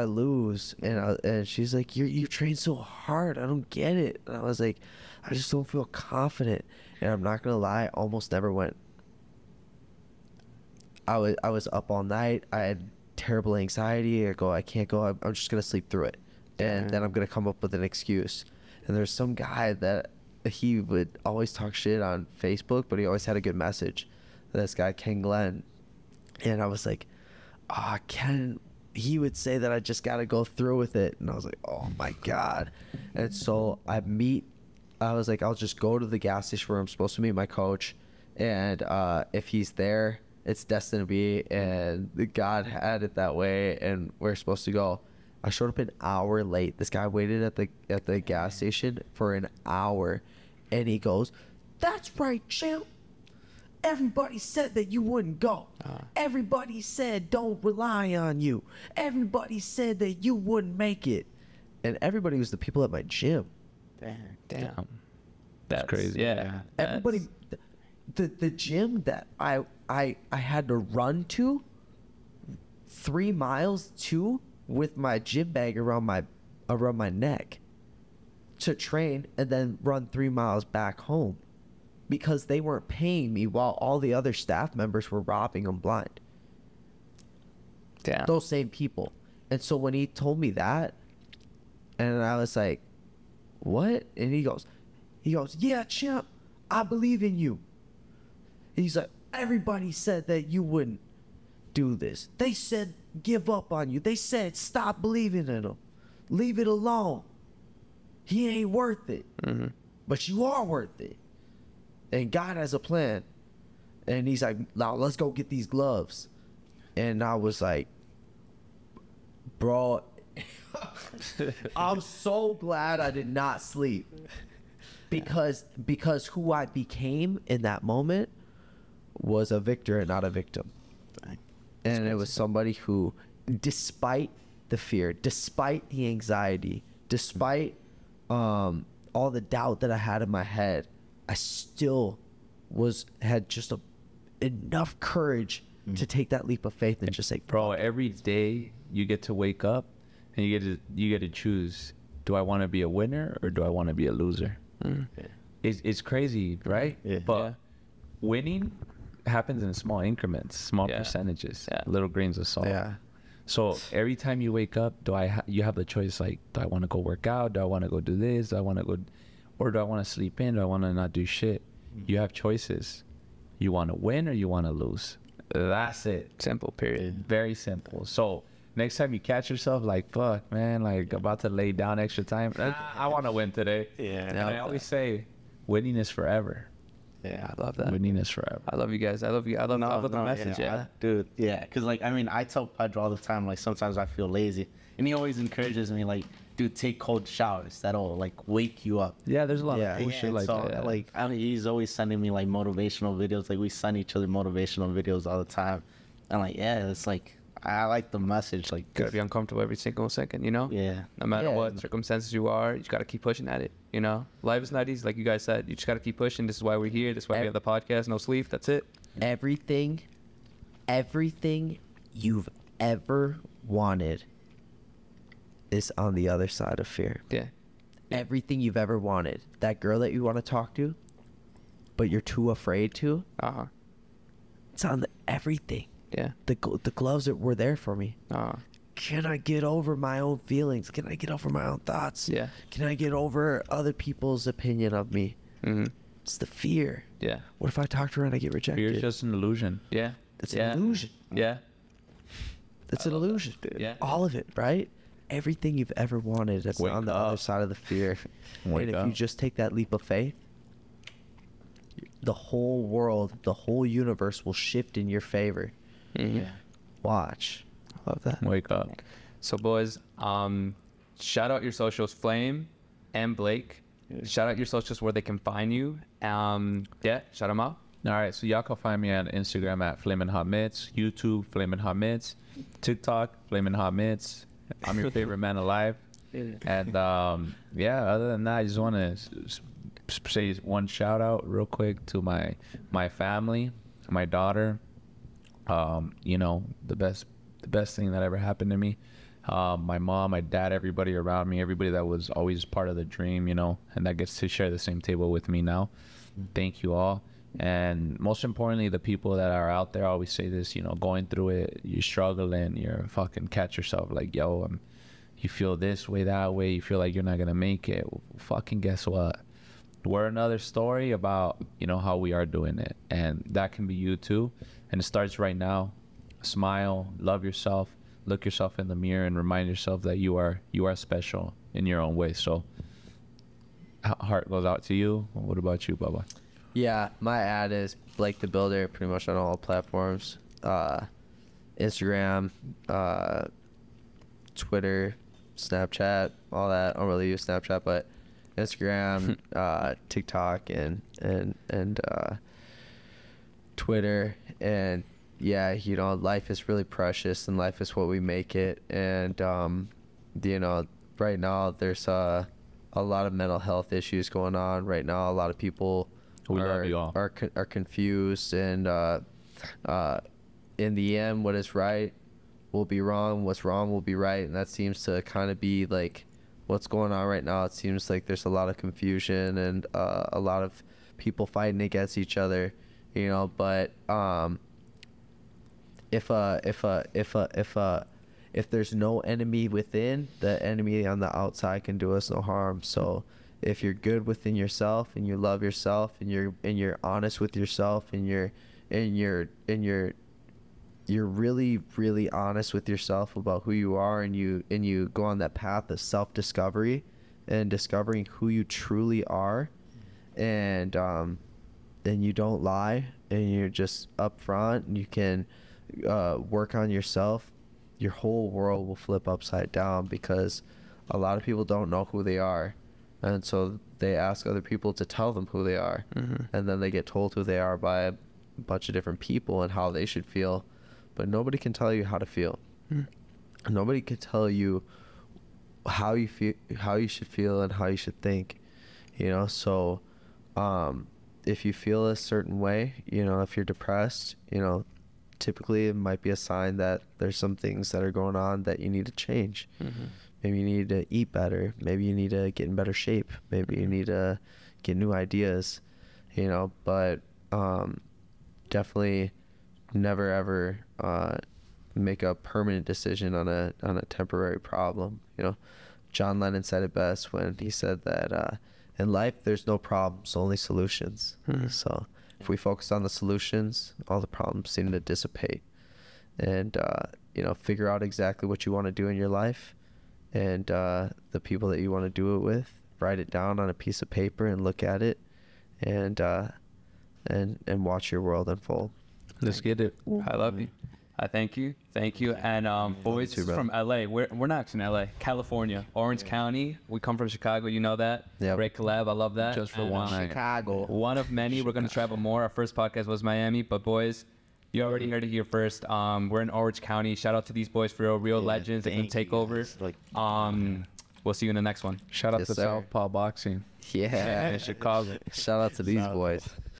lose? And she's like, you train so hard, I don't get it. And I was like, I just don't feel confident. And I'm not gonna lie, I almost never went. I was up all night, I had terrible anxiety. I can't go, I'm just gonna sleep through it, and then I'm gonna come up with an excuse. And there's some guy that he would always talk shit on Facebook, but he always had a good message. This guy, Ken Glenn. And I was like, Ken, he would say that I just got to go through with it. And I was like, oh my God. And so I was like, I'll just go to the gas station where I'm supposed to meet my coach. And if he's there, it's destined to be. And God had it that way. And we're supposed to go. I showed up an hour late. This guy waited at the gas station for an hour. And he goes, that's right, champ. Everybody said that you wouldn't go. Everybody said don't rely on you. Everybody said that you wouldn't make it. And everybody was the people at my gym. Damn. That's crazy. Yeah. Everybody, the gym that I had to run to 3 miles to with my gym bag around my neck to train and then run 3 miles back home. Because they weren't paying me while all the other staff members were robbing them blind. Damn. Those same people. And so when he told me that, and I was like, what? And he goes, yeah, champ, I believe in you. He's like, everybody said that you wouldn't do this. They said give up on you. They said stop believing in him. Leave it alone. He ain't worth it. But you are worth it. And God has a plan. And he's like, now let's go get these gloves. And I was like, bro, I'm so glad I did not sleep. Because who I became in that moment was a victor and not a victim. And it was somebody who, despite the fear, despite the anxiety, despite all the doubt that I had in my head, I still had just enough courage to take that leap of faith and just say, bro, every day you get to wake up and you get to choose, do I want to be a winner or do I want to be a loser? It's crazy, right? But winning happens in small increments, small percentages, little grains of salt. So every time you wake up, you have the choice, like, do I want to go work out? Do I want to go do this? Do I want to go, or do I want to sleep in? Do I want to not do shit? You have choices. You want to win or you want to lose. That's it. Simple, period. Very simple. So next time you catch yourself like, fuck, man, like about to lay down extra time, I want to win today. And I always say, winning is forever. I love that. Winning is forever. I love you guys. I love you. I love the message. Dude, because, like, I mean, I tell Pedro all the time, like, sometimes I feel lazy. And he always encourages me, like, dude, take cold showers. That'll, like, wake you up. Yeah, there's a lot of cool shit like that. Like, I mean, he's always sending me, like, motivational videos. Like, we send each other motivational videos all the time. And, like, it's like, I like the message. Like, Gotta be uncomfortable every single second, you know? yeah. No matter Yeah. what circumstances you are, you just gotta keep pushing at it, you know? Life is not easy, like you guys said. You just gotta keep pushing. This is why we're here. This is why we have the podcast. No sleep. That's it. Everything you've ever wanted is on the other side of fear. Yeah. Everything you've ever wanted. That girl that you want to talk to, but you're too afraid to. Uh-huh. It's on everything. Yeah. The gloves that were there for me. Uh-huh. Can I get over my own feelings? Can I get over my own thoughts? Yeah. Can I get over other people's opinion of me? Mm-hmm. It's the fear. Yeah. What if I talk to her and I get rejected? Fear is just an illusion. Yeah. It's yeah. an illusion. Yeah. It's an illusion, dude. Yeah. All of it, right? Everything you've ever wanted that's Wake on the other up. side of the fear. Wake And if up. you just take that leap of faith, the whole world, the whole universe will shift in your favor. Mm-hmm. Watch. Love that. Wake up. So, boys, shout out your socials, Flame and Blake. Shout out your socials where they can find you. Yeah, shout them out. All right, so y'all can find me on Instagram at Flamin' Hot Mitts, YouTube Flamin' Hot Mitts, TikTok Flamin' Hot Mitts. I'm your favorite man alive. And yeah, other than that, I just want to say one shout out real quick to my family, my daughter. You know, the best thing that ever happened to me. My mom, my dad, everybody around me, everybody that was always part of the dream, you know, and that gets to share the same table with me now. Thank you all. And most importantly, the people that are out there, I always say this, you know, going through it, you're struggling, you're fucking catch yourself like, yo, you feel this way, that way, you feel like you're not going to make it. Well, fucking guess what? We're another story about, you know, how we are doing it. And that can be you too. And it starts right now. Smile, love yourself, look yourself in the mirror and remind yourself that you are special in your own way. So heart goes out to you. What about you, Bubba? Yeah, my ad is Blake the Builder, pretty much on all platforms. Instagram, Twitter, Snapchat, all that. I don't really use Snapchat, but Instagram, TikTok, and Twitter. And yeah, you know, life is really precious, and life is what we make it. And you know, right now there's a lot of mental health issues going on right now. A lot of people are confused, and in the end, what is right will be wrong, what's wrong will be right, and that seems to kind of be like what's going on right now. It seems like there's a lot of confusion and a lot of people fighting against each other, you know. But if there's no enemy within, the enemy on the outside can do us no harm. So if you're good within yourself and you love yourself and you're honest with yourself and you're really, really honest with yourself about who you are, and you go on that path of self-discovery and discovering who you truly are, and then you don't lie and you're just upfront and you can work on yourself, your whole world will flip upside down, because a lot of people don't know who they are. And so they ask other people to tell them who they are. Mm-hmm. And then they get told who they are by a bunch of different people and how they should feel. But nobody can tell you how to feel. Nobody can tell you how you feel, how you should feel, and how you should think. You know, so if you feel a certain way, you know, if you're depressed, you know, typically it might be a sign that there's some things that are going on that you need to change. Mm-hmm. Maybe you need to eat better. Maybe you need to get in better shape. Maybe you need to get new ideas, you know. But definitely never ever make a permanent decision on a temporary problem. You know, John Lennon said it best when he said that in life there's no problems, only solutions. Mm-hmm. So if we focus on the solutions, all the problems seem to dissipate. And you know, figure out exactly what you want to do in your life, and the people that you want to do it with. Write it down on a piece of paper and look at it, and watch your world unfold. Let's get it. I love you. I thank you. And boys from LA. We're not actually in LA, California, Orange County. We come from Chicago. You know that. Yep. Great collab. I love that. Just for one night. Chicago. One of many. We're gonna travel more. Our first podcast was Miami, but boys, You already heard it here first. We're in Orange County. Shout out to these boys for real legends. They can take over. We'll see you in the next one. Shout out Yes, to sir. Southpaw Boxing Yeah. in Chicago. Shout out to these Shout out. boys.